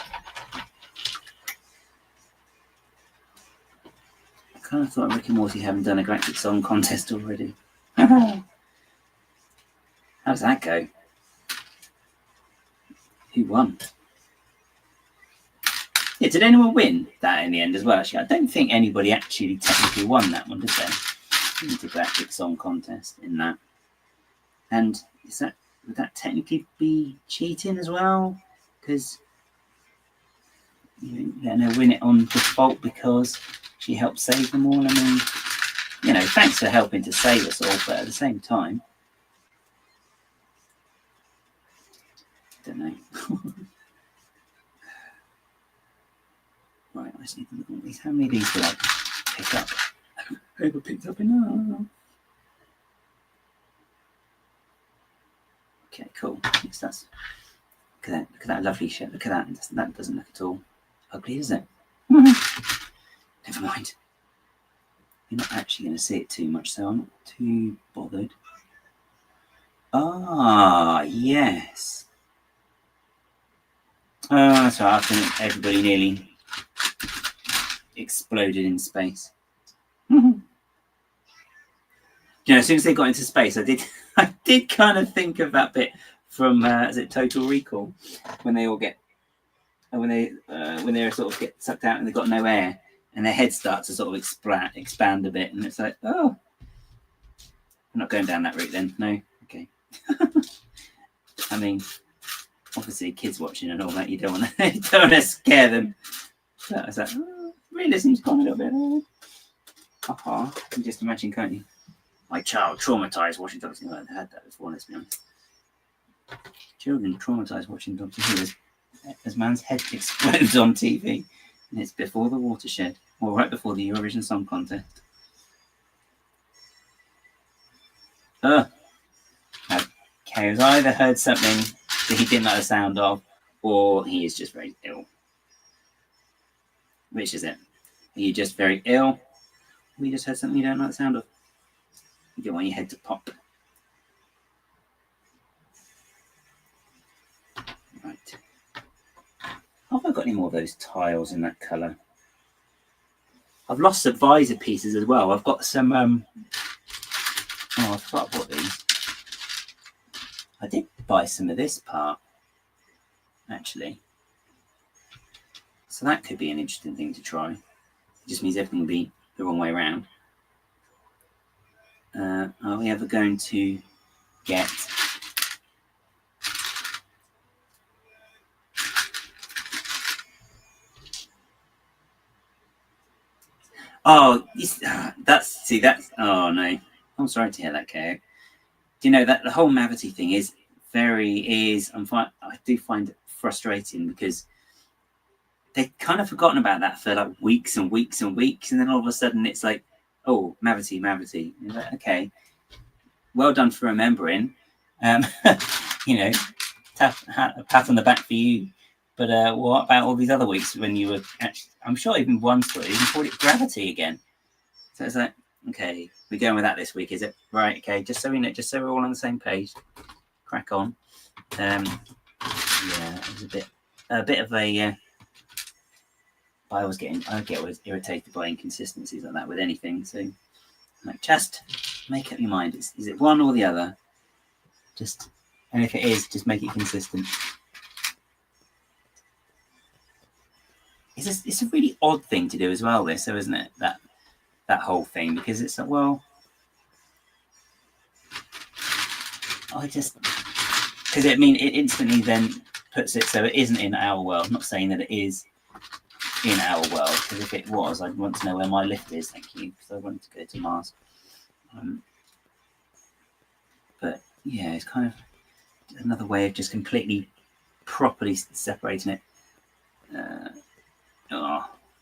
I kind of thought Rick and Morty haven't done a graphic song contest already. How does that go? Who won? Yeah, did anyone win that in the end as well? Actually, I don't think anybody actually technically won that one, did they? It's a graphic song contest in that. And would that technically be cheating as well? Because you let her win it on default because she helped save them all. I mean, thanks for helping to save us all, but at the same time, I don't know. Right, I just need to look at these. How many of these did I pick up? I hope I picked up enough. Okay, cool. Yes, look at that lovely shit. Look at that. That doesn't look at all ugly, is it? Never mind. You're not actually going to see it too much, so I'm not too bothered. Ah, yes. That's right. I think everybody nearly exploded in space. As soon as they got into space, I did kind of think of that bit from is it Total Recall when they all get when they sort of get sucked out and they've got no air and their heads start to sort of expand a bit, and it's like, oh, I'm not going down that route then. No, okay. I mean, obviously, kids watching and all that, you don't want to scare them. So I was like, realism's gone a little bit. You can just imagine, can't you? My child traumatized watching Doctor Who. I had that before, let's be honest. Children traumatized watching Doctor Who as man's head explodes on TV. And it's before the watershed, or right before the Eurovision Song Contest. Okay, he's either heard something that he didn't like the sound of, or he is just very ill. Which is it? Are you just very ill? Or you just heard something you don't like the sound of? You don't want your head to pop. Right. Have I got any more of those tiles in that colour? I've lost some visor pieces as well. I've got some... I forgot I bought these. I did buy some of this part, actually. So that could be an interesting thing to try. It just means everything will be the wrong way around. Are we ever going to get... that's... Oh, no. I'm sorry to hear that, Ko. Do you know that the whole Mavity thing I do find it frustrating because they've kind of forgotten about that for like weeks and weeks and weeks, and then all of a sudden it's like, oh, Mavity. Like, okay, well done for remembering. A pat on the back for you But what about all these other weeks when you were actually, I'm sure even one school even called it gravity again. So it's like, okay, we're going with that this week, is it? Right, okay, just so we know, just so we're all on the same page. Crack on. Yeah, it was a bit of a. I get always irritated by inconsistencies like that with anything. So, like, just make up your mind. Is it one or the other? Just, and if it is, just make it consistent. It's a really odd thing to do as well, this, so isn't it? That whole thing, because it's like, well, because it instantly then puts it so it isn't in our world. I'm not saying that it is in our world, because if it was, I'd want to know where my lift is. Thank you, because I wanted to go to Mars. But yeah, it's kind of another way of just completely properly separating it.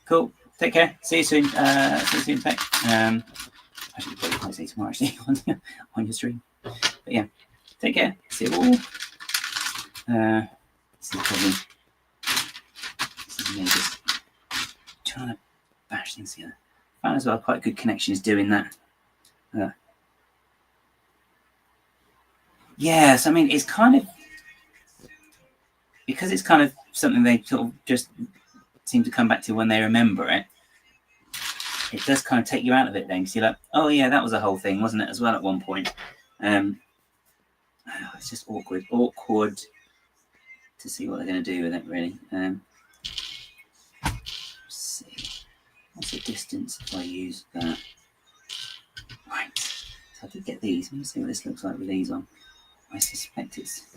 Cool. Take care. See you soon. See you soon, Beck. Actually, probably might see you tomorrow actually on your stream. But yeah, take care. See you all. This is me just trying to bash things together. Found as well quite good connections doing that. Yes, I mean it's kind of because it's kind of something they sort of just seem to come back to when they remember it. It does kind of take you out of it then, because you're like, oh yeah, that was a whole thing, wasn't it, as well at one point. It's just awkward to see what they're going to do with it, really. Let's see, what's the distance if I use that? Right, so I did get these. Let me see what this looks like with these on. I suspect it's,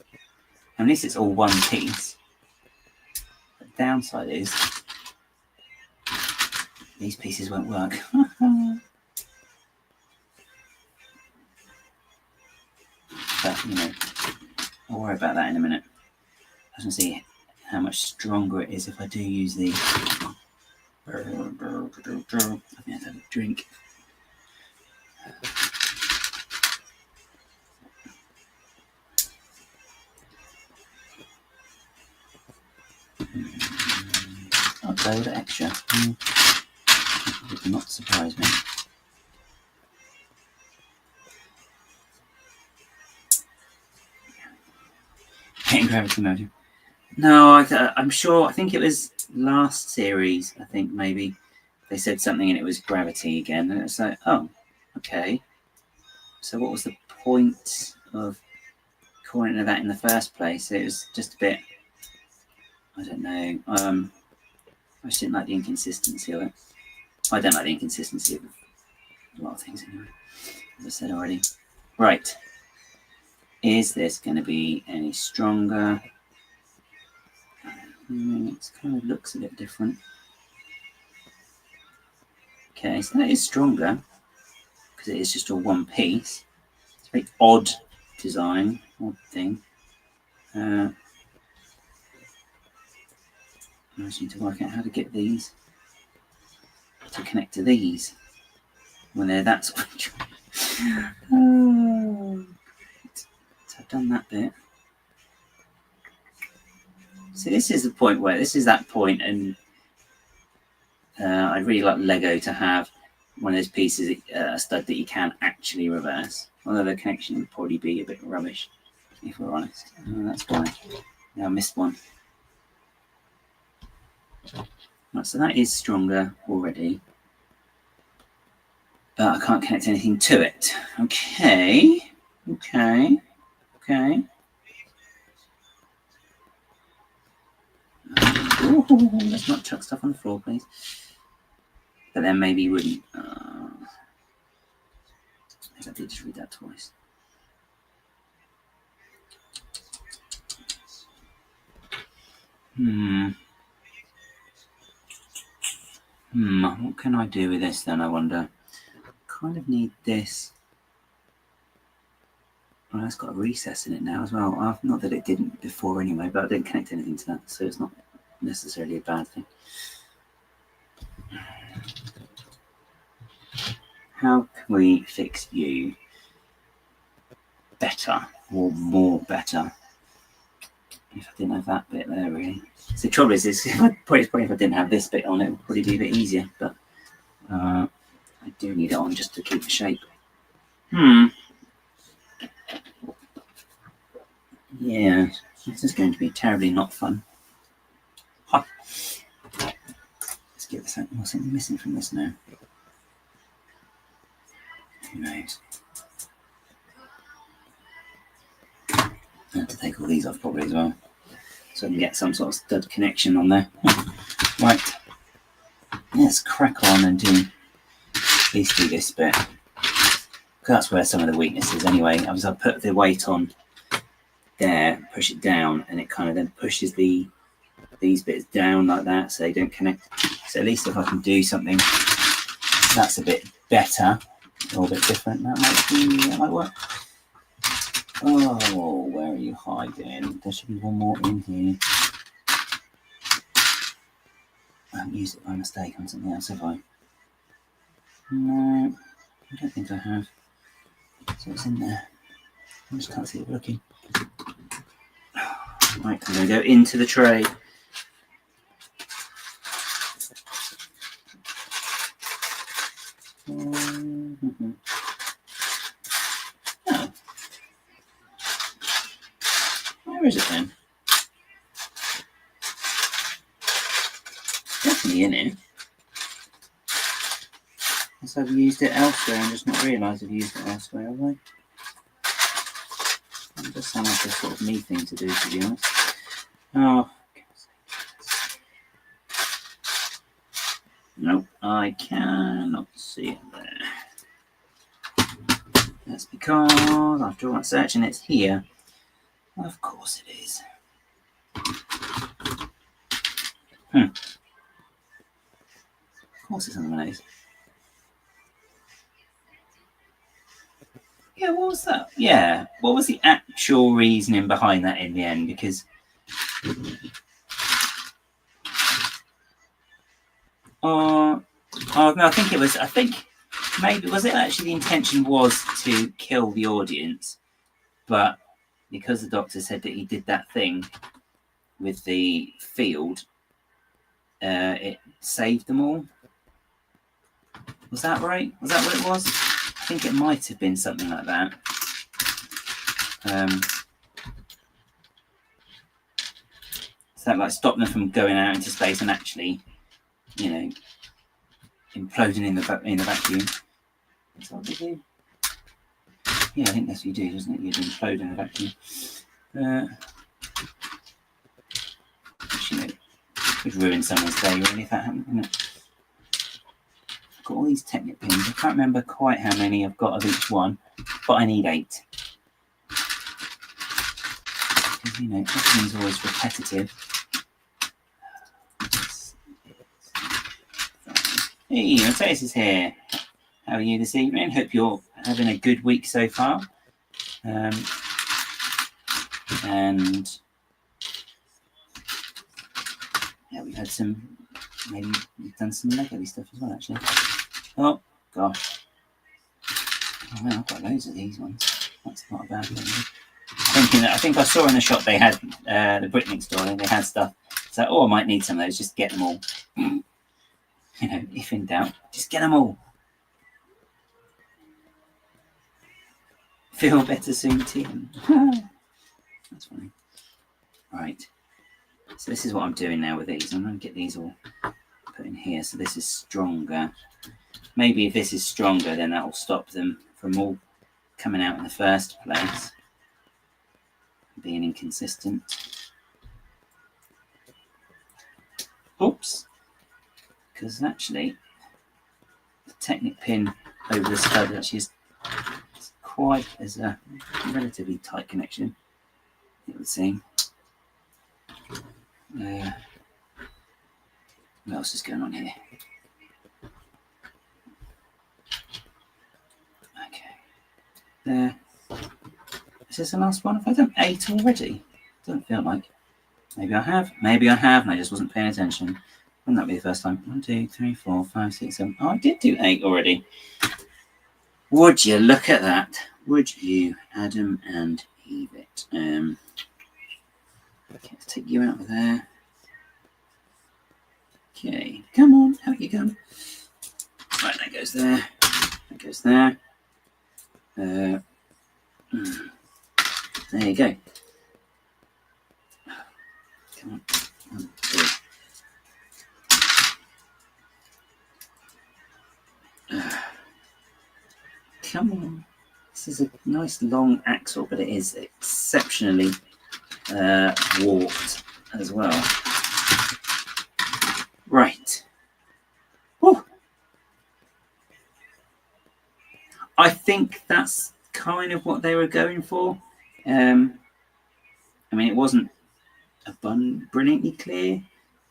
at least it's all one piece. The downside is these pieces won't work. But, you know, I'll worry about that in a minute. I just want to see how much stronger it is if I do use the. I think I have to have a drink. I'll go with the extra. It would not surprise me. Getting gravity mojo. No, I'm sure. I think it was last series. I think maybe they said something and it was gravity again. And it's like, oh, okay. So what was the point of calling it that in the first place? It was just a bit. I don't know. I just didn't like the inconsistency of it. I don't like the inconsistency of a lot of things anyway, as I said already. Right. Is this going to be any stronger? It kind of looks a bit different. Okay, so that is stronger because it is just all one piece. It's a very odd design, odd thing. I just need to work out how to get these to connect to these when they're that sort of. So I've done that bit. So this is the point where this is that point, and I'd really like Lego to have one of those pieces, a stud that you can actually reverse. Although the connection would probably be a bit rubbish, if we're honest. That's why I missed one. Right, so that is stronger already, but I can't connect anything to it. Okay. Ooh, let's not chuck stuff on the floor, please. But then maybe you wouldn't. I did just read that twice. What can I do with this then, I wonder? Kind of need this. Well, it's got a recess in it now as well. Not that it didn't before anyway, but I didn't connect anything to that, so it's not necessarily a bad thing. How can we fix you better or more better? if I didn't have that bit there, really. So the trouble is probably if I didn't have this bit on, it would probably be a bit easier. But I do need it on just to keep the shape. Yeah, this is going to be terribly not fun. Huh. Let's get this out. What's something missing from this now? Who knows? I have to take all these off probably as well, so I can get some sort of stud connection on there. Right, let's crack on and at least do this bit. That's where some of the weakness is anyway. I'll put the weight on there, push it down, and it kind of then pushes these bits down like that so they don't connect. So at least if I can do something that's a bit better or a bit different, that might work. Oh, where are you hiding? There should be one more in here. I haven't used it by mistake on something else, have I? No, I don't think I have. So it's in there. I just can't see it working. Right, I'm going to go into the tray. Oh. Where is it then? Definitely in it. Unless I've used it elsewhere and just not realised I've used it elsewhere, have I? It does sound like a sort of me thing to do, to be honest. Oh. Nope, I cannot see it there. That's because after all that searching, it's here. Of course it is. Of course it's on the nose. Yeah, what was that? Yeah, what was the actual reasoning behind that in the end? Because no, I think maybe was it actually the intention was to kill the audience, but because the doctor said that he did that thing with the field, it saved them all. Was that right? Was that what it was? I think it might have been something like that. So that like stopped them from going out into space and actually, imploding in the vacuum. That's what they do. Yeah, I think that's what you do, doesn't it? You implode in the vacuum. Which, could ruin someone's day, really, if that happened, wouldn't it? I've got all these Technic pins. I can't remember quite how many I've got of each one, but I need 8. Because, everything's always repetitive. Hey, Matthias is here. How are you this evening? Hope you're having a good week so far. And yeah, we've had maybe we've done some Lego stuff as well, actually. Oh, gosh. Oh, man, I've got loads of these ones. That's not a bad thing. I think I saw in the shop they had, the Britney store, and they had stuff. So, I might need some of those, just get them all. If in doubt, just get them all. Feel better soon, Tim. That's funny. Right. So this is what I'm doing now with these. I'm going to get these all put in here. So this is stronger. Maybe if this is stronger, then that will stop them from all coming out in the first place. Being inconsistent. Oops. Because actually, the Technic pin over the stud actually is quite as a relatively tight connection, it would seem. What else is going on here? Okay. There. Is this the last one? Have I done 8 already? Doesn't feel like. Maybe I have. Maybe I have, and I just wasn't paying attention. Wouldn't that be the first time? 1, 2, 3, 4, 5, 6, 7. Oh, I did do 8 already. Would you look at that? Would you, Adam and Eve it? Okay, let's take you out of there. Okay, come on, out you come. Right, that goes there. That goes there. There you go. Come on. 1, 2. Come on. This is a nice long axle, but it is exceptionally warped as well. Right. Whew. I think that's kind of what they were going for. I mean, it wasn't brilliantly clear,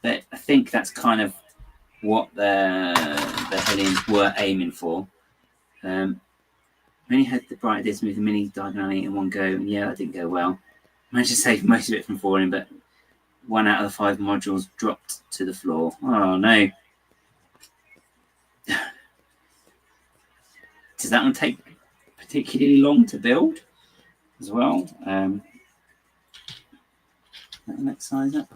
but I think that's kind of what the Hellions were aiming for. Only had the bright disc move the mini diagonally in one go, and yeah, that didn't go well. Managed to save most of it from falling, but 1 out of the 5 modules dropped to the floor. Oh no. Does that one take particularly long to build as well? Next size up.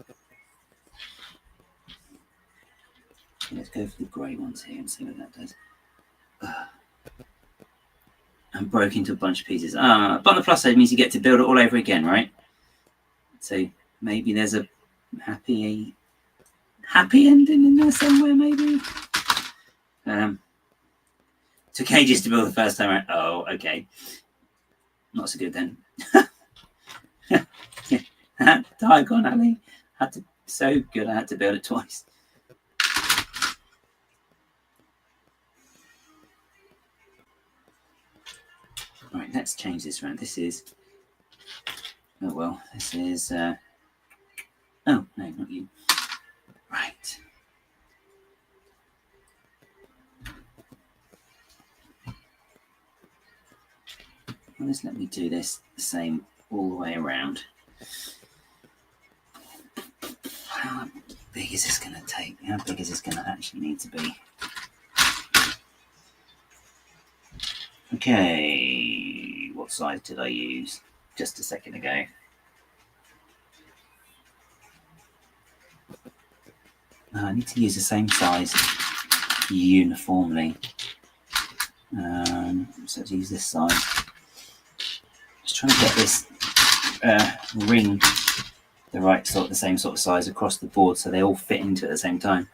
Let's go for the grey ones here and see what that does. And broke into a bunch of pieces. But on the plus side means you get to build it all over again, right? So maybe there's a happy ending in there somewhere, maybe. Took ages to build the first time, right? Oh, okay. Not so good then. Diagonally. So good I had to build it twice. Right, let's change this around. This is... Oh, well, this is... Oh, no, not you. Right. Well, just let me do this the same all the way around. How big is this going to take? How big is this going to actually need to be? Okay, what size did I use just a second ago? I need to use the same size uniformly. So let's use this size. Just trying to get this ring the same sort of size across the board, so they all fit into it at the same time.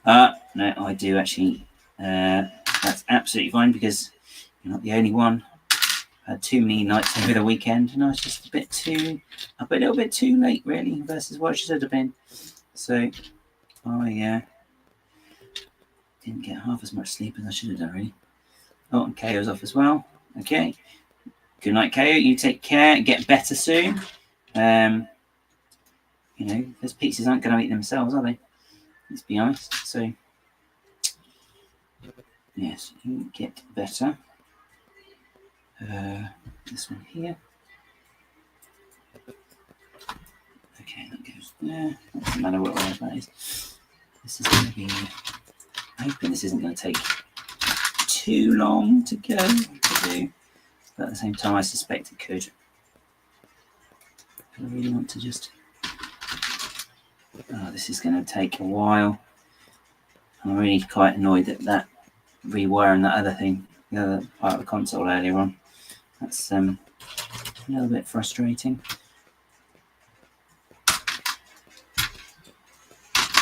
No, I do actually. That's absolutely fine because you're not the only one. I had too many nights over the weekend, and I was just a little bit too late, really, versus what I should have been. So I didn't get half as much sleep as I should have done, really. Oh, and KO's off as well. Okay. Good night, KO. You take care. Get better soon. Those pizzas aren't going to eat themselves, are they? Let's be honest. So, yes, you get better. This one here. Okay, that goes there. Doesn't matter what way that is. This is going to be... I'm hoping this isn't going to take too long to do. But at the same time, I suspect it could. I really want to just... this is going to take a while. I'm really quite annoyed that rewiring that other thing, the other part of the console earlier on. That's a little bit frustrating.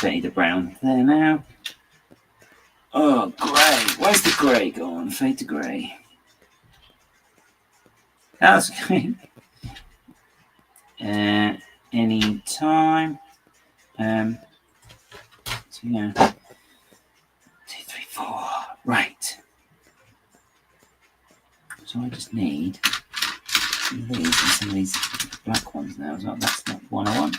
Betty the brown there now. Oh, grey. Where's the grey gone? Fade to grey. That's great. Any time. So yeah. 2, 3, 4. Right. So I just need these and some of these black ones now as well. That's not one I want.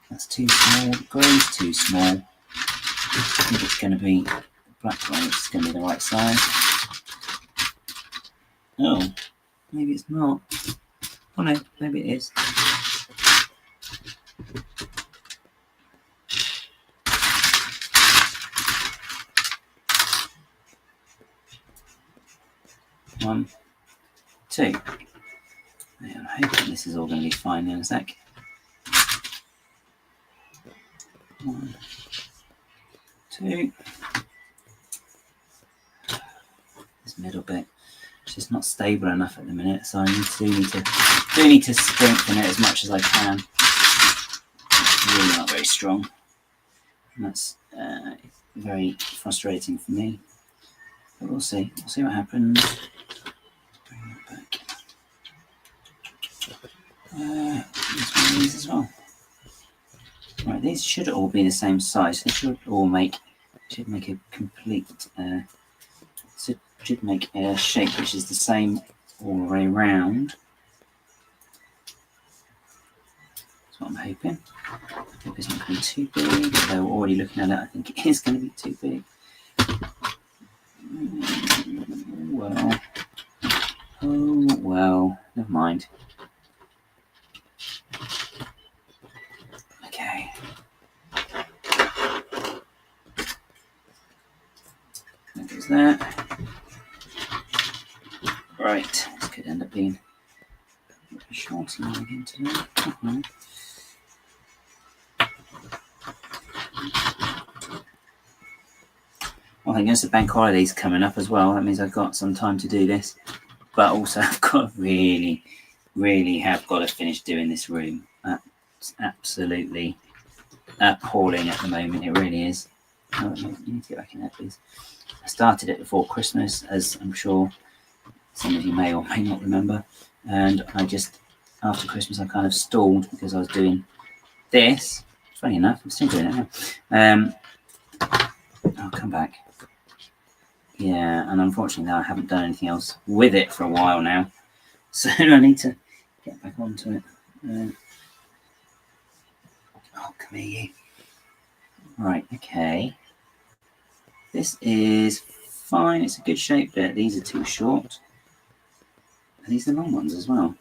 That's too small. Grey's too small. I think it's going to be the black one, which is going to be the right size. Oh, maybe it's not. Oh no, maybe it is. One, two. I'm hoping this is all going to be fine in a sec. 1, 2. This middle bit is just not stable enough at the minute, so I do need to strengthen it as much as I can. It's really not very strong. And that's very frustrating for me. But we'll see. We'll see what happens. Bring that back. This one of these as well. Right, these should all be the same size. They should make a complete. Should make a shape which is the same all the way around. That's what I'm hoping. I hope it's not going to be too big. Though we're already looking at it, I think it is going to be too big. Well. Oh, well. Never mind. Okay. There goes that. Right. This could end up being a short line again today. Well, I guess the bank holiday's coming up as well. That means I've got some time to do this. But also I've got to really have got to finish doing this room. It's absolutely appalling at the moment. It really is. Oh, you need to get back in there, please. I started it before Christmas, as I'm sure some of you may or may not remember. And after Christmas, I kind of stalled because I was doing this. Funny enough, I'm still doing it now. I'll come back. Yeah, and unfortunately, I haven't done anything else with it for a while now. So I need to get back onto it. Oh, come here, you. Right, okay. This is fine. It's a good shape bit. These are too short. Are these the long ones as well?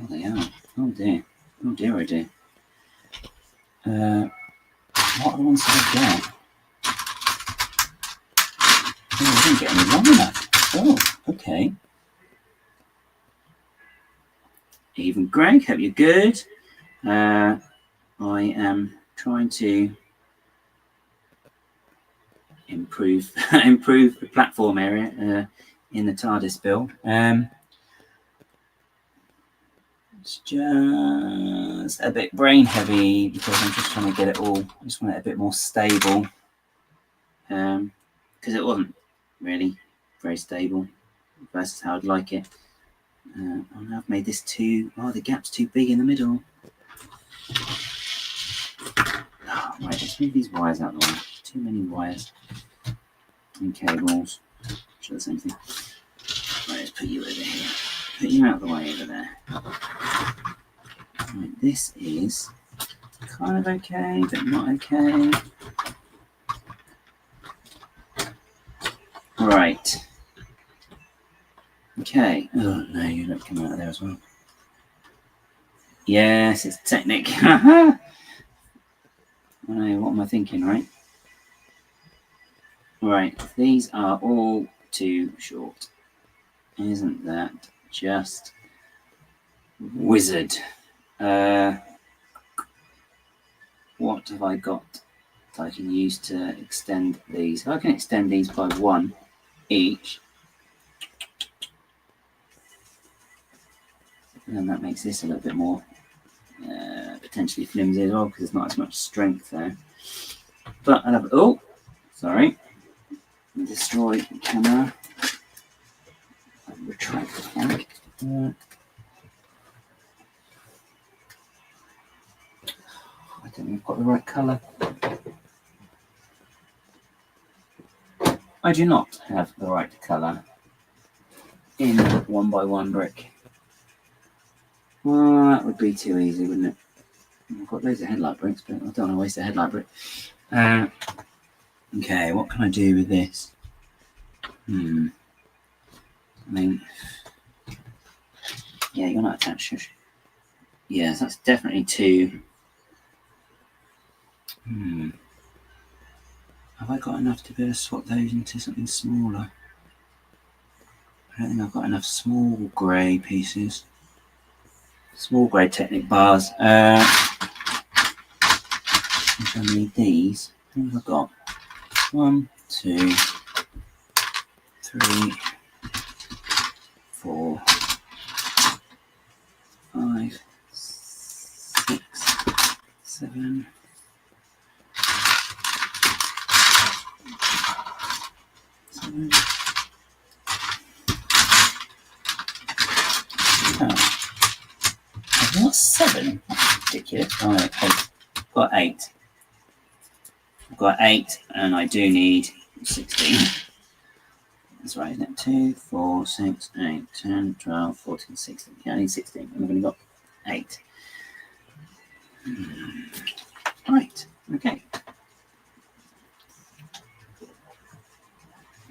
Oh, they are. Oh, dear. Oh, dear, oh, dear. What are the ones that I get? Oh, I didn't get any long enough. Oh, okay. Even Greg, hope you're good. I am trying to improve the platform area in the TARDIS build. It's just a bit brain heavy because I'm just trying to get it all. I just want it a bit more stable because it wasn't really very stable versus how I'd like it. I've made this the gap's too big in the middle. Oh, right, let's move these wires out of the way. Too many wires and cables. Show the same thing. Right, let's put you over here. Put you out of the way over there. Right, this is kind of okay, but not okay. Right. Okay. Oh no, you're not coming out of there as well. Yes, it's Technic. I know, what am I thinking, right? Right, these are all too short. Isn't that just wizard? What have I got that I can use to extend these? If I can extend these by 1 each, then that makes this a little bit more potentially flimsy as well because there's not as much strength there. But I'll have, oh, sorry, destroy the camera. I'll retract the flank. I don't think I've got the right colour. I do not have the right colour in 1x1 brick. Well, that would be too easy, wouldn't it? I've got loads of headlight bricks, but I don't want to waste a headlight brick. Okay, what can I do with this? I mean, yeah, you're not attached. Yes, that's definitely too. Have I got enough to be able to swap those into something smaller? I don't think I've got enough small grey pieces. Small grade Technic bars. I need these. How have I got? 1, 2, 3, 4, 5, 6, 7. I've got 7. That's ridiculous. Right, I've got 8. I've got 8, and I do need 16. That's right, isn't it? 2, 4, 6, 8, 10, 12, 14, 16. Yeah, I need 16. I've only got 8. Right, okay.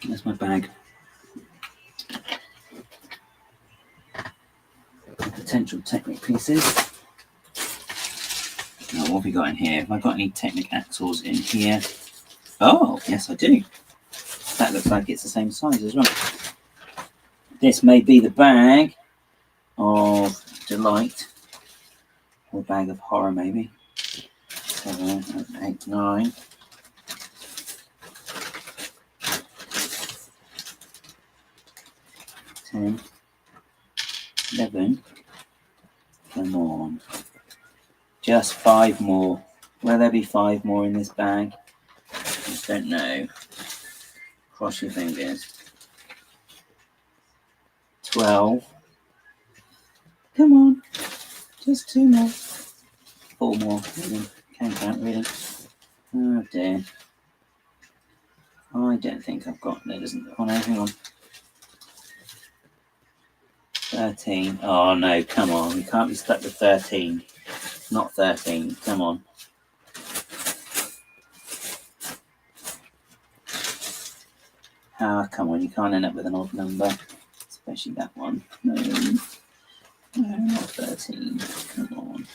There's my bag. Potential Technic pieces. Now, what have we got in here? Have I got any Technic axles in here? Oh, yes, I do. That looks like it's the same size as well. This may be the bag of delight, or bag of horror, maybe. 7, 8, 9. 10, 11. Come on. Just 5 more. Will there be 5 more in this bag? I just don't know. Cross your fingers. 12. Come on. Just 2 more. 4 more. Can't count really. Oh dear. I don't think I've got. There doesn't. Oh no, hang on. 13. Oh no, come on. We can't be stuck with 13. Not 13. Come on. Ah, come on. You can't end up with an odd number. Especially that one. No. No, not 13. Come on.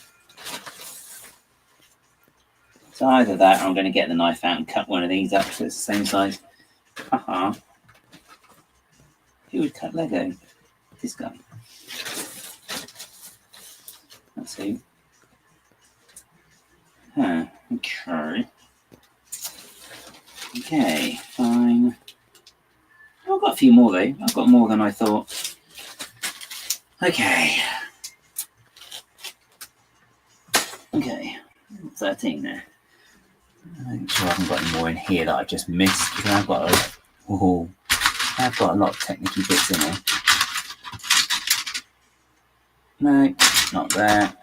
So either that or I'm going to get the knife out and cut one of these up so it's the same size. Haha. Who would cut Lego? This guy. That's who. Huh. Okay. Okay, fine. Oh, I've got a few more though. I've got more than I thought. Okay. Okay. 13 there. I'm sure I haven't got any more in here that I've just missed. I've got a lot of technical bits in here. No, not there.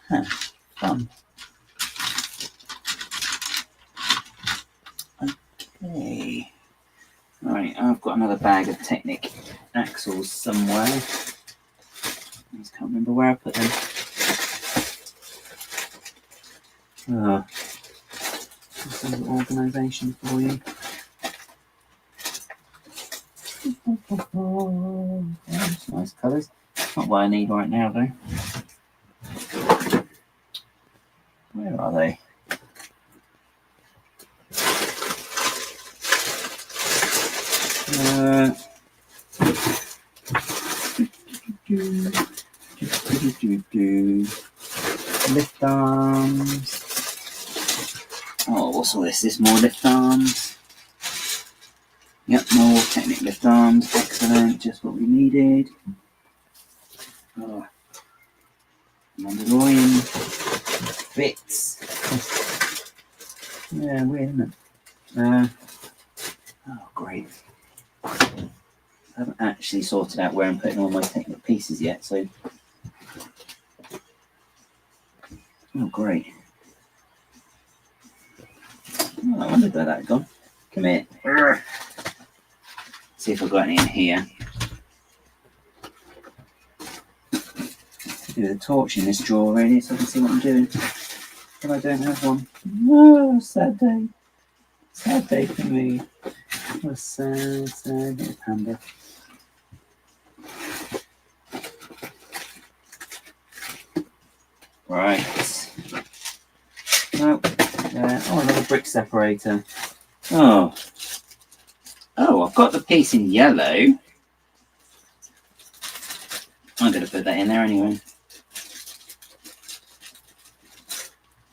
Huh, fun. Okay. Right, I've got another bag of Technic axles somewhere. I just can't remember where I put them. Oh, some organisation for you. Oh, nice colours. Not what I need right now though. Where are they? Lift arms. Oh, what's all this? This more lift arms. Yep, more Technic lift arms. Excellent, just what we needed. Oh, Mandalorian bits. Yeah, weird, isn't it? Oh, great. I haven't actually sorted out where I'm putting all my Technic pieces yet, so. Oh, great. Oh, I wondered where that had gone. Come here. Urgh. See if I've got any in here. Do the torch in this drawer really so I can see what I'm doing. But I don't have one. Oh, sad day. Sad day for me. What a sad, sad little panda. Right. Nope. Oh, another brick separator. Oh. Oh, I've got the piece in yellow. I'm going to put that in there anyway.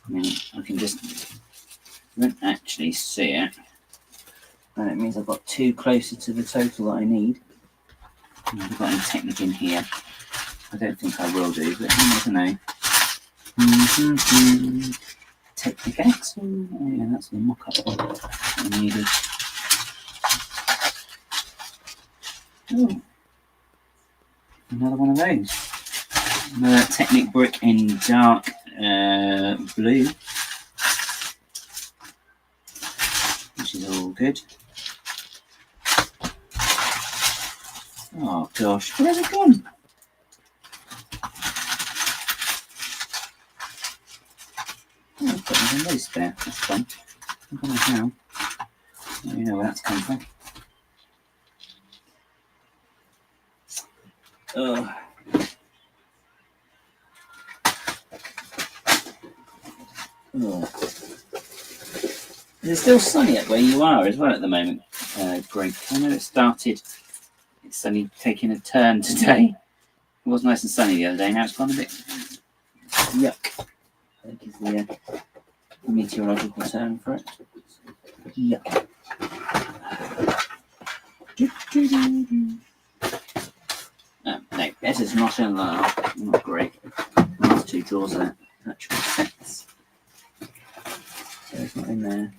I mean, I can just, won't actually see it. And it means I've got 2 closer to the total that I need. I haven't got any Technic in here. I don't think I will do, but you never know. Technic X. Oh yeah, that's the mock-up one I needed. Oh, another one of those. Another Technic brick in dark blue, which is all good. Oh gosh, where's it gone? Oh, I've got one of those spare. That's fun. I don't know how. I don't know where that's come from. Oh. Oh. Is it still sunny at where you are as well at the moment, Greg? I know it's suddenly taking a turn today. It was nice and sunny the other day, now it's gone a bit yuck. I think is the meteorological term for it. Yuck. No, this is not in there. Not great. The last 2 drawers are actual sets. So it's not in there.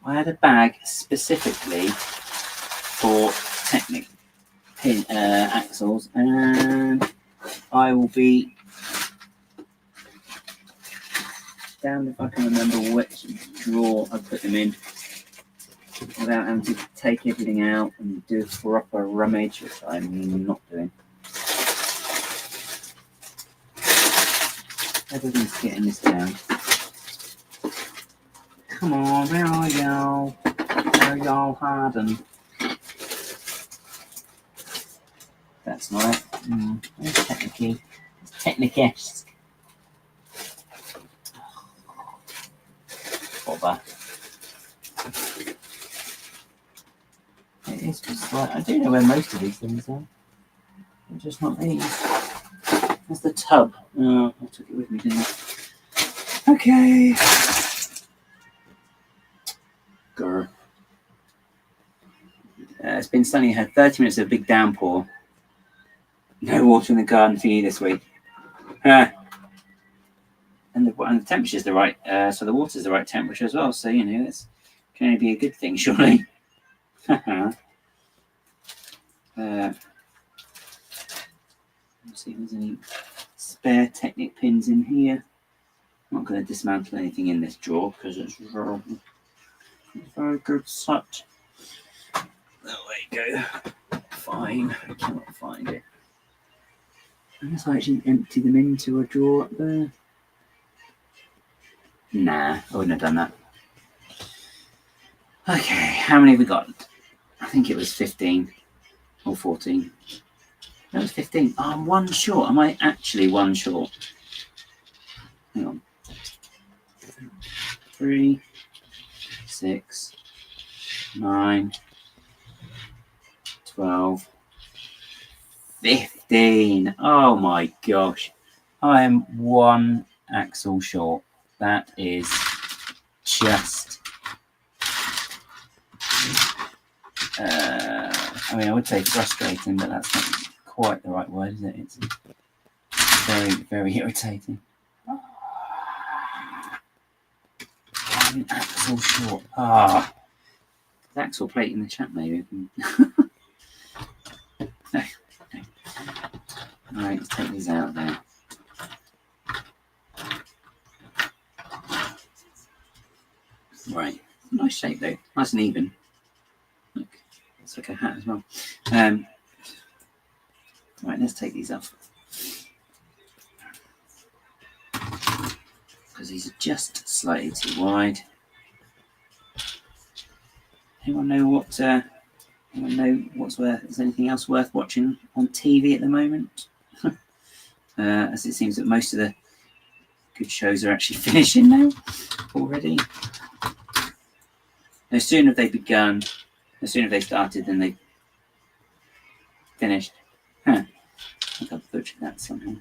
I had a bag specifically for Technic pin axles, and I will be damned if I can remember which drawer I put them in without having to take everything out and do a proper rummage, which I'm not doing. Everything's getting this down. Come on, where are y'all? Where are y'all hiding? That's not it. Where's Technic? It's Technic-esque. Bother. It is just like, I do know where most of these things are. They're just not these. There's the tub. Oh, I took it with me, didn't I? Okay. Grr. It's been sunny. I had 30 minutes of a big downpour. No water in the garden for you this week. And the temperature's the right, so the water's the right temperature as well. So, you know, it can only be a good thing, surely. Let's see if there's any spare Technic pins in here. I'm not going to dismantle anything in this drawer because it's a very good set. There we go. Fine. I cannot find it. Unless I actually empty them into a drawer up there. Nah, I wouldn't have done that. Okay, how many have we got? I think it was 15 or 14. That was 15. Oh, I'm 1 short. Am I actually 1 short? Hang on. 3, 6, 9, 12, 15. Oh my gosh. I am 1 axle short. That is just... I mean, I would say frustrating, but that's not quite the right word, is it? It's very, very irritating. An axle short. Ah, the axle plate in the chat, maybe. No. Right, let's take these out there. Right, nice shape though, nice and even. Look, it's like a hat as well. Right, let's take these off because these are just slightly too wide. Anyone know what? Anyone know what's worth? Is anything else worth watching on TV at the moment? As it seems that most of the good shows are actually finishing now already. No sooner have they begun, no sooner have they started than they finished. Huh. think I've butchered that somehow.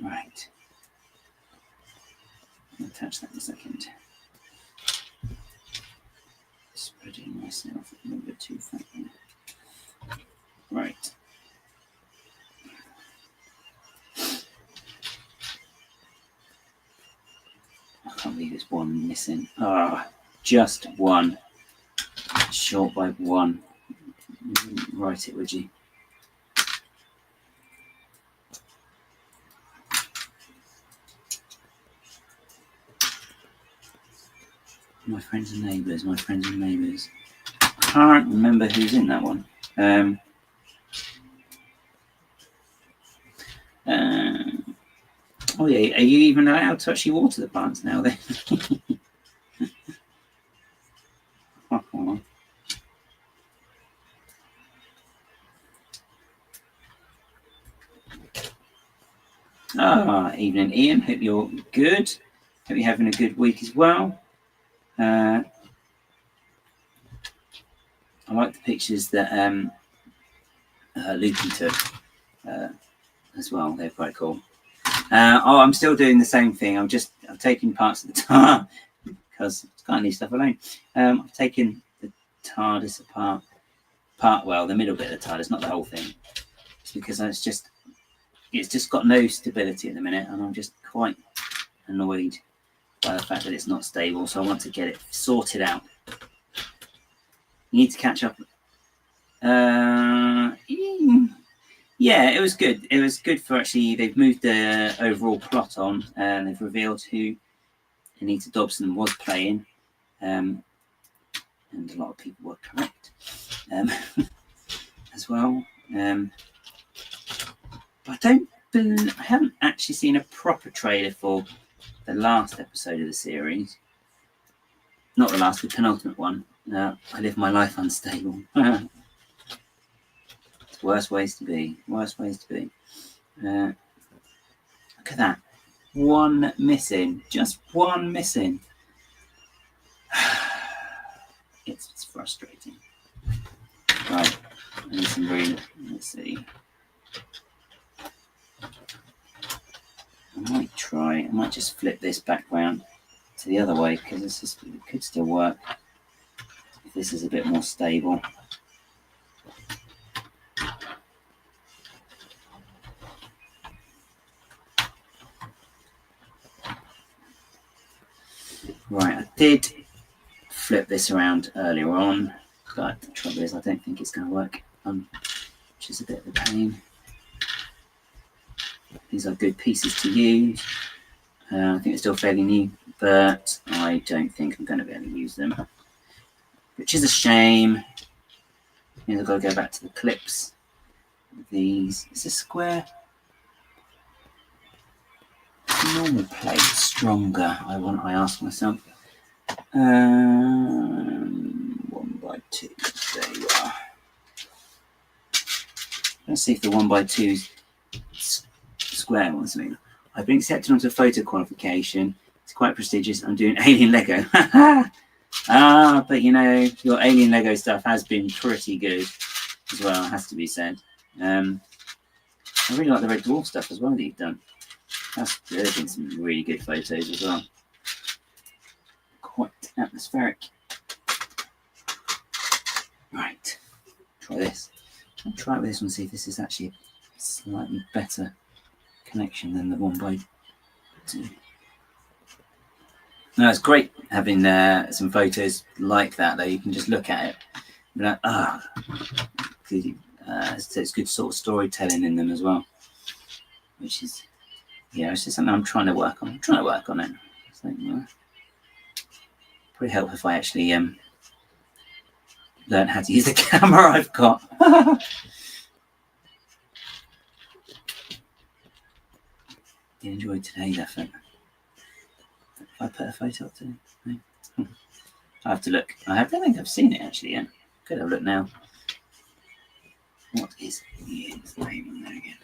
Right. I'll attach that in a second. Spreading myself a little bit too fat. Right. I can't believe there's one missing. Ah, just one. Short by one. You wouldn't write it, would you? My friends and neighbours, my friends and neighbours. I can't remember who's in that one. Oh yeah, are you even allowed to actually water the plants now then? Evening Ian, hope you're good. Hope you're having a good week as well. I like the pictures that Lucy took as well. They're quite cool. I'm still doing the same thing. I'm taking parts of the tar because I can't leave stuff alone. I've taken the TARDIS apart. Well, the middle bit of the TARDIS, not the whole thing. It's because it's just got no stability at the minute, and I'm just quite annoyed by the fact that it's not stable. So I want to get it sorted out. You need to catch up. Yeah, it was good. It was good for actually, they've moved the overall plot on, and they've revealed who Anita Dobson was playing, and a lot of people were correct as well. But I haven't actually seen a proper trailer for the last episode of the series. Not the last, the penultimate one. I live my life unstable. It's worse ways to be. Worse ways to be. Look at that. One missing. Just one missing. It's frustrating. Right. I need some green. Let's see. I might just flip this back round to the other way because it could still work if this is a bit more stable. Right, I did flip this around earlier on, but the trouble is I don't think it's going to work, which is a bit of a pain. These are good pieces to use. I think they're still fairly new, but I don't think I'm going to be able to use them, which is a shame. Means I've got to go back to the clips. These, is this square? Normal plate stronger, I ask myself. 1x2, there you are. Let's see if the 1x2 square or something. I've been accepted onto a photo qualification. It's quite prestigious. I'm doing alien Lego. But you know, your alien Lego stuff has been pretty good as well, has to be said. I really like the Red Dwarf stuff as well that you've done. There's been some really good photos as well. Quite atmospheric. Right, try this. I'll try it with this one, see if this is actually a slightly better connection than the 1x2. No, it's great having some photos like that, though. You can just look at it and be like, it's good sort of storytelling in them as well, which is, it's just something I'm trying to work on. I'm trying to work on it. So, probably help if I actually learn how to use the camera I've got. You enjoyed today's effort. If I put a photo up today, no? I have to look. I don't think I've seen it actually yet. Could have a look now. What is Ian's name on there again?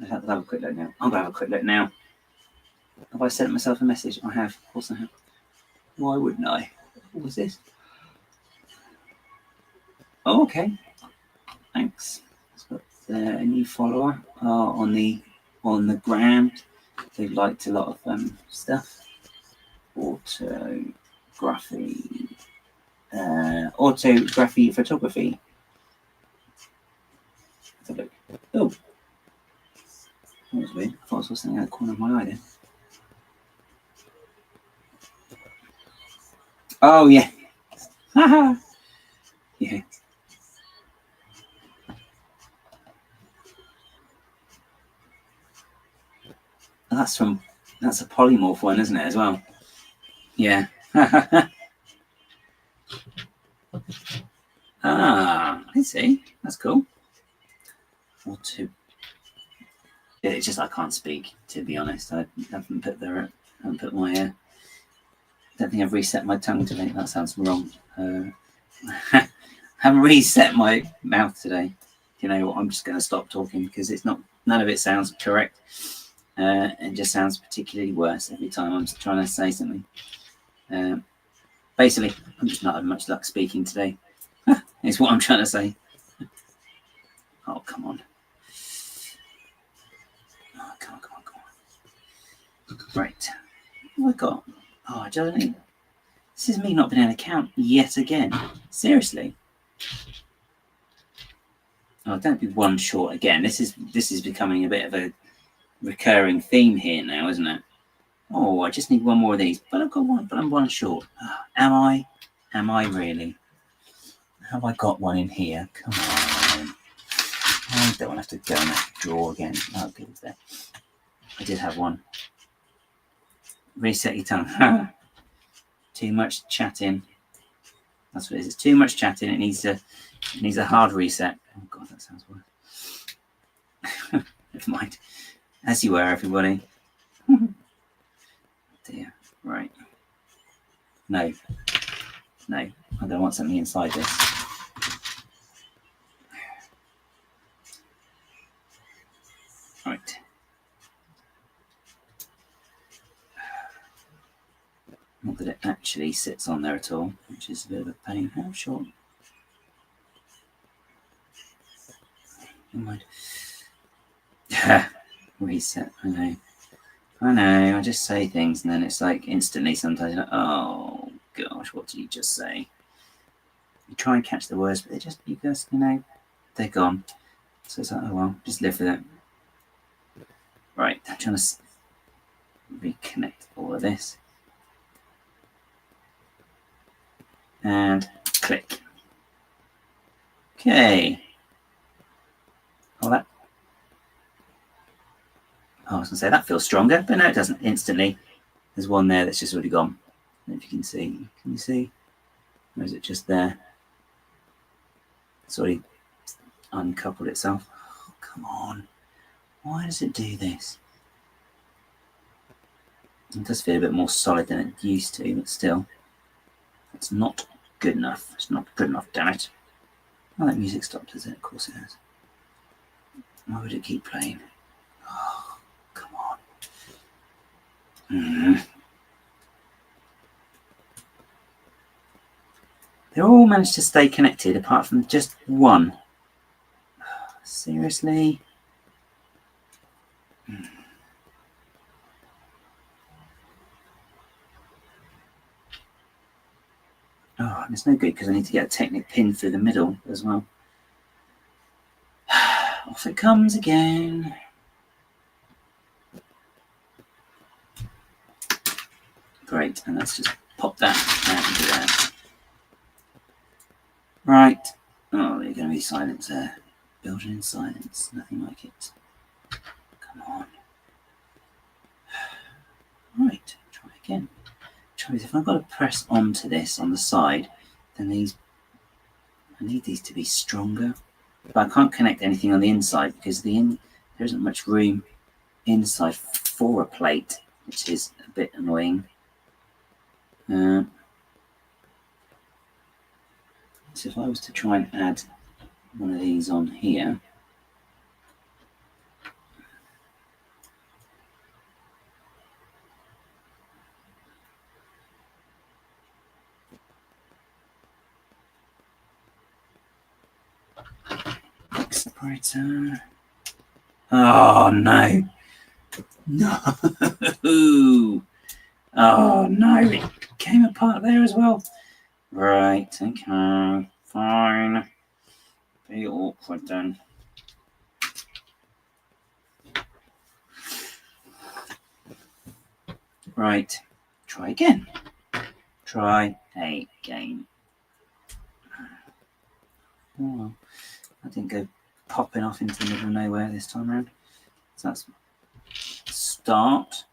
I'll have a quick look now. I'm going to have a quick look now. Have I sent myself a message? I have. Of course I have. Why wouldn't I? What was this? Oh, okay. Thanks. It's got a new follower on the gram. They've liked a lot of stuff. Autography photography. Let's have a look. Oh, that was weird. I thought I saw something out of the corner of my eye there. Oh yeah. Haha. Yeah. That's a polymorph one, isn't it, as well? Yeah. Ah, I see. That's cool. It's just I can't speak, to be honest. I haven't put my. Don't think I've reset my tongue today. That sounds wrong. I haven't reset my mouth today. You know what? I'm just going to stop talking because none of it sounds correct. It just sounds particularly worse every time I'm trying to say something. Basically, I'm just not having much luck speaking today. Is what I'm trying to say. Oh, come on. Oh, come on. Right. What have I got? Oh, I don't know. This is me not being able to count yet again. Seriously. Oh, don't be one short again. This is becoming a bit of a recurring theme here now, isn't it? Oh, I just need one more of these. But I've got one, but I'm one short. Am I? Am I really? Have I got one in here? Come on. I don't want to have to go in that drawer again. Oh, good, it's there. I did have one. Reset your tongue. Too much chatting. That's what it is. It's too much chatting. It needs a hard reset. Oh god, that sounds worse. Never mind. As you were, everybody. Dear. Right. No. I don't want something inside this. Right. Not that it actually sits on there at all, which is a bit of a pain. How short? Never mind. Reset. I know. I just say things and then it's like instantly sometimes you're like, oh gosh, what did you just say? You try and catch the words, but they're gone. So it's like, oh well, just live with it. Right, I'm trying to reconnect all of this. And click. Okay. Oh, I was going to say that feels stronger, but no, it doesn't. Instantly, there's one there that's just already gone. I don't know if you can see. Can you see? Or is it just there? It's already uncoupled itself. Oh, come on. Why does it do this? It does feel a bit more solid than it used to, but still, it's not good enough. It's not good enough, damn it. Oh, that music stopped, does it? Of course it has. Why would it keep playing? Oh, come on. They all managed to stay connected apart from just one. Seriously? Oh, and it's no good because I need to get a Technic pin through the middle as well. Off it comes again. Great, and let's just pop that and do that. Right. Oh, there's going to be silence there. Building in silence. Nothing like it. Come on. Right. Try again. If I've got to press onto this on the side, then I need these to be stronger. But I can't connect anything on the inside because there isn't much room inside for a plate, which is a bit annoying. So if I was to try and add one of these on here, Operator. Oh no. No. Oh no, it came apart there as well. Right, okay, fine. Be awkward then. Right, try again. Try again. Oh, I didn't go popping off into the middle of nowhere this time around. So that's start.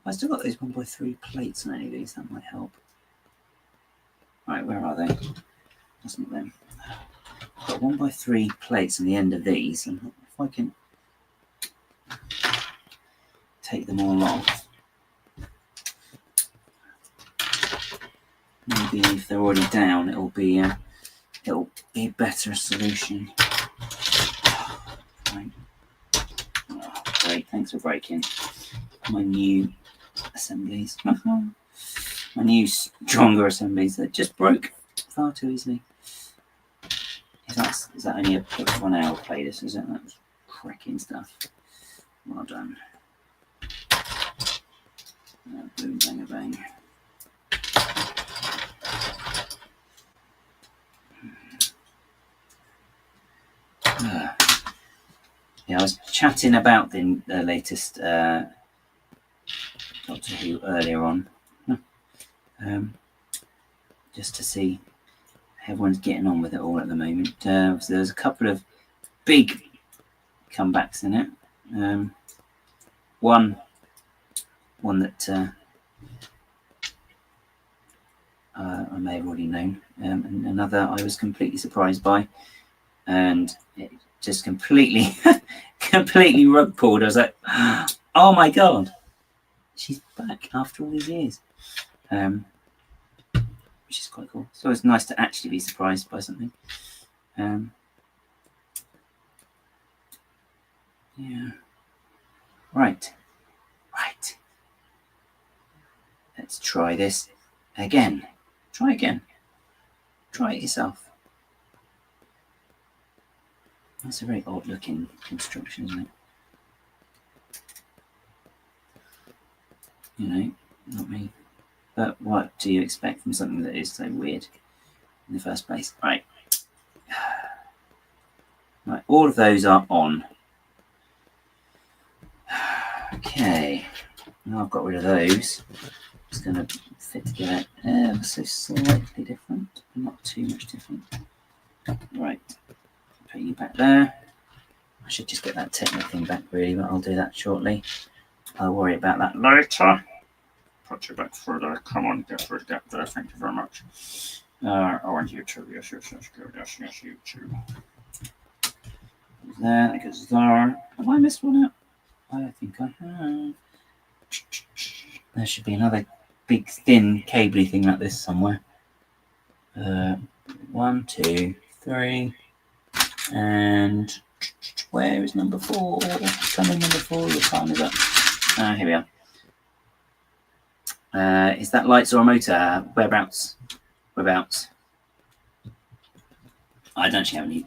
I still got those 1x3 plates on any of these, that might help. Right, where are they? That's not them. I've got 1x3 plates on the end of these, and if I can take them all off, maybe if they're already down, it'll be a better solution. Right. Oh, great, thanks for breaking my new assemblies. My new stronger assemblies that just broke far too easily. Is that only a 1 hour play? This is it. That's cracking stuff. Well done. Boom, bang, bang. Yeah, I was chatting about the latest Doctor Who earlier on, just to see how everyone's getting on with it all at the moment. So there's a couple of big comebacks in it. One that I may have already known, and another I was completely surprised by, and it just completely rug pulled. I was like, oh my god, she's back after all these years, which is quite cool. So it's nice to actually be surprised by something. Yeah. Right. Let's try this again. Try again. Try it yourself. That's a very odd looking construction, isn't it? You know, not me. But what do you expect from something that is so weird in the first place? Right. Right, all of those are on. Okay. Now I've got rid of those. It's going to fit together ever so slightly different, but not too much different. Right. Put you back there. I should just get that technical thing back really, but I'll do that shortly. I'll worry about that later. Put you back further. Come on, get there. Thank you very much. Oh, and YouTube. Yes, good. Yes, YouTube. There, that goes there. Have I missed one out? I think I have. There should be another big thin cabley thing like this somewhere. 1, 2, 3. And where is number 4? Coming number 4, your time is up. Here we are. Is that lights or a motor? Whereabouts? I don't actually have any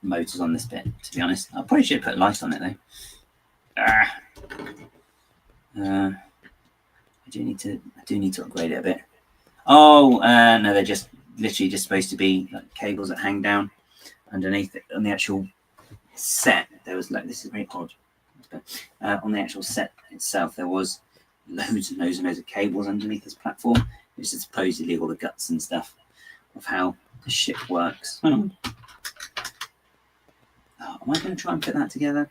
motors on this bit, to be honest. I probably should put a light on it though. I do need to upgrade it a bit. Oh, no, they're just literally just supposed to be like cables that hang down underneath it. On the actual set, there was like, this is very odd. On the actual set itself, there was loads and loads of cables underneath this platform, which is supposedly all the guts and stuff of how the ship works. Am I going to try and put that together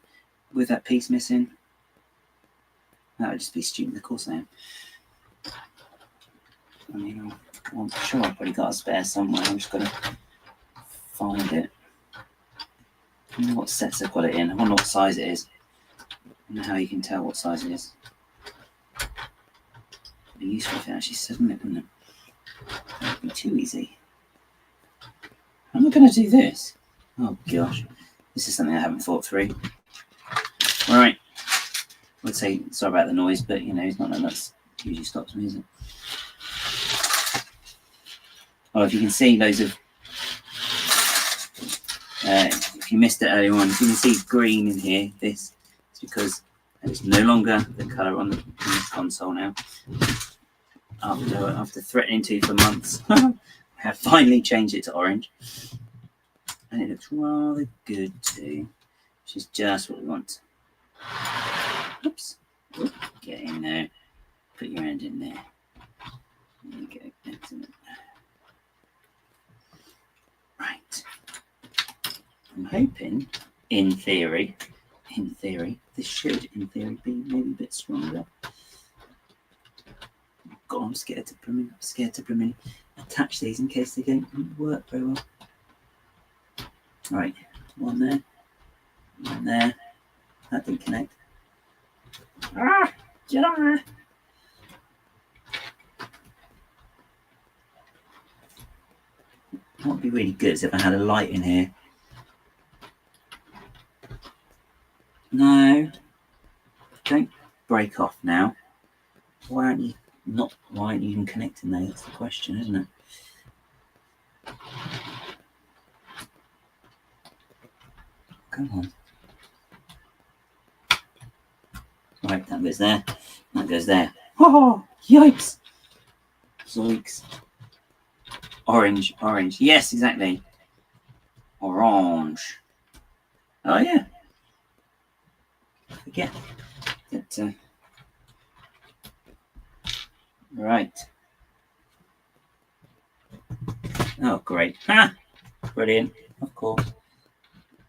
with that piece missing? That would just be stupid. Of course I am. I mean, I'm sure I've probably got a spare somewhere. I'm just going to find it. I don't know what sets I've got it in. I wonder what size it is. I don't know how you can tell what size it is. It'd be useful if it actually said on it, wouldn't it? That would be too easy. How am I going to do this? Oh gosh. This is something I haven't thought through. Alright. I would say sorry about the noise, but you know, it's not like that usually stops me, is it? Well, if you can see loads of if you missed it earlier on, you can see green in here. This is because it's no longer the colour on the console now. After threatening to for months, I have finally changed it to orange. And it looks rather good too, which is just what we want. Oops. Get in there. Put your hand in there. There you go. Excellent. Right. I'm hoping, in theory, this should, in theory, be maybe a bit stronger. God, I'm scared to blooming attach these in case they don't work very well. Right, one there, one there. That didn't connect. Get on there. What would be really good is if I had a light in here. No, don't break off now. Why aren't you even connecting there? That's the question, isn't it? Come on. Right, that goes there. That goes there. Oh, yikes. Zoinks. Orange. Yes, exactly. Orange. Oh, yeah. Forget that. Right. Oh, great. Brilliant. Of course.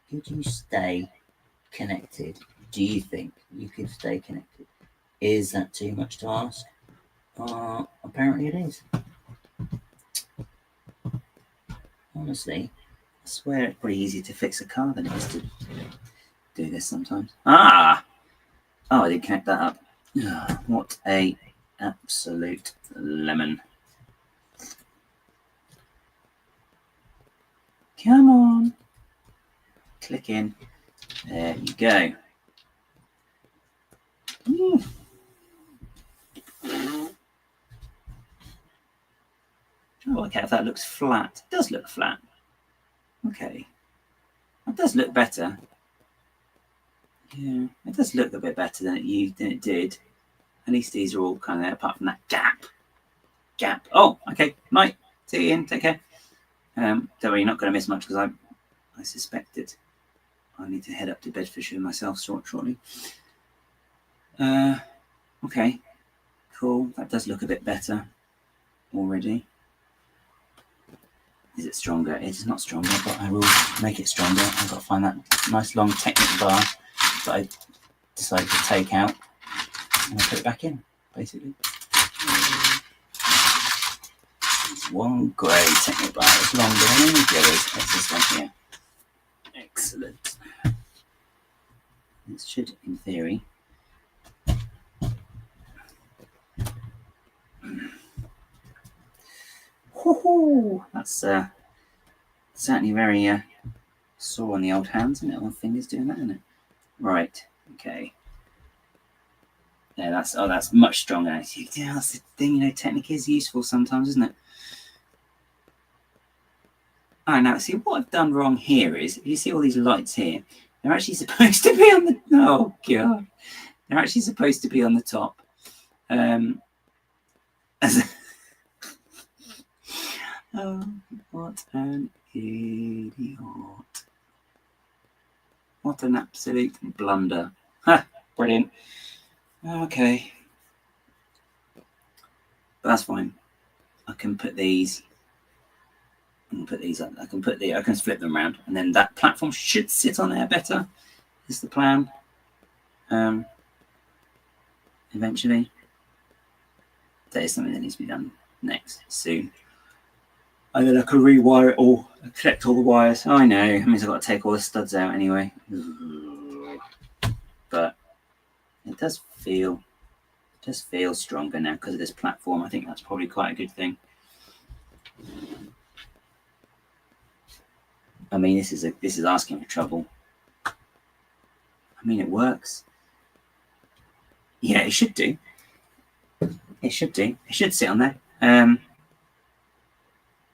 Could you stay connected? Do you think you could stay connected? Is that too much to ask? Apparently it is. Honestly, I swear it's pretty easy to fix a car than it is to do this sometimes. Oh, I didn't connect that up. What a absolute lemon. Come on. Click in. There you go. Oh, okay, if that looks flat. It does look flat. Okay. That does look better. Yeah, it does look a bit better than it did. At least these are all kind of there, apart from that gap. Oh, okay. Night. See you in. Take care. Don't worry, you're not going to miss much because I suspected I need to head up to Bedfordshire myself shortly. Okay. Cool. That does look a bit better already. Is it stronger? It is not stronger, but I will make it stronger. I've got to find that nice long Technic bar that I decided to take out and I put it back in, basically. It's one grey Technic bar. It's longer than any of the others. It's this one here. Excellent. It should, in theory, that's certainly very sore on the old hands, isn't it? All fingers doing that, isn't it? Right. Okay. Yeah, that's much stronger. Yeah, that's the thing. Technic is useful sometimes, isn't it? Oh, now see what I've done wrong here is you see all these lights here. They're actually supposed to be on the. Oh god. They're actually supposed to be on the top. Oh, what an idiot. What an absolute blunder. Brilliant. Okay. But that's fine. I can put these. I can flip them around. And then that platform should sit on there better. Is the plan. Eventually. That is something that needs to be done next, soon. And then I can rewire it all, connect all the wires. I know, it means I've got to take all the studs out anyway. But it does feel stronger now because of this platform. I think that's probably quite a good thing. I mean, this is asking for trouble. I mean, it works. Yeah, it should do. It should sit on there.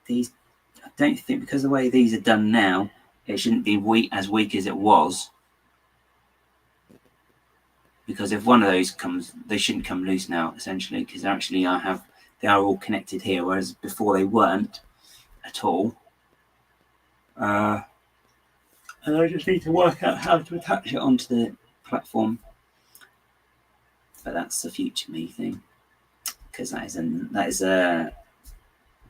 These, I don't think, because the way these are done now, it shouldn't be as weak as it was, because if one of those comes, they shouldn't come loose now, essentially, because actually they are all connected here, whereas before they weren't at all. And I just need to work out how to attach it onto the platform. But that's the future me thing, because that is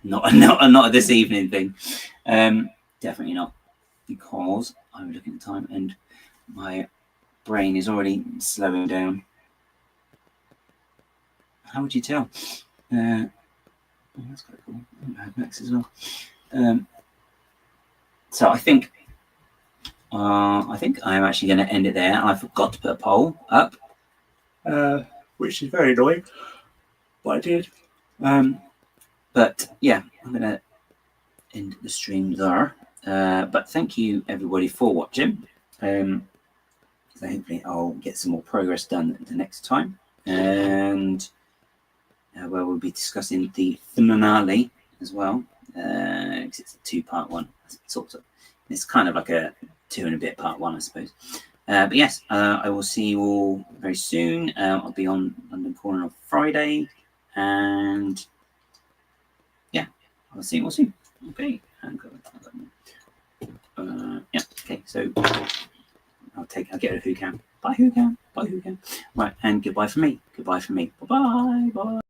not a this evening thing. Definitely not, because I'm looking at the time and my brain is already slowing down. How would you tell? Oh, that's quite cool. I have Max as well. So I think I'm actually going to end it there. I forgot to put a poll up, which is very annoying, but I did. But yeah, I'm going to end the stream there. But thank you everybody for watching. So hopefully I'll get some more progress done the next time, and where we'll be discussing the finale as well, because it's a 2-part one, sort of. It's kind of like a 2 and a bit part 1, I suppose. But yes, I will see you all very soon. I'll be on London Corner on Friday, and yeah, I'll see you all soon. Okay, yeah. Okay, so I'll get it who can. Bye who can. Bye who can. Right, and goodbye for me. Goodbye for me. Bye bye. Bye.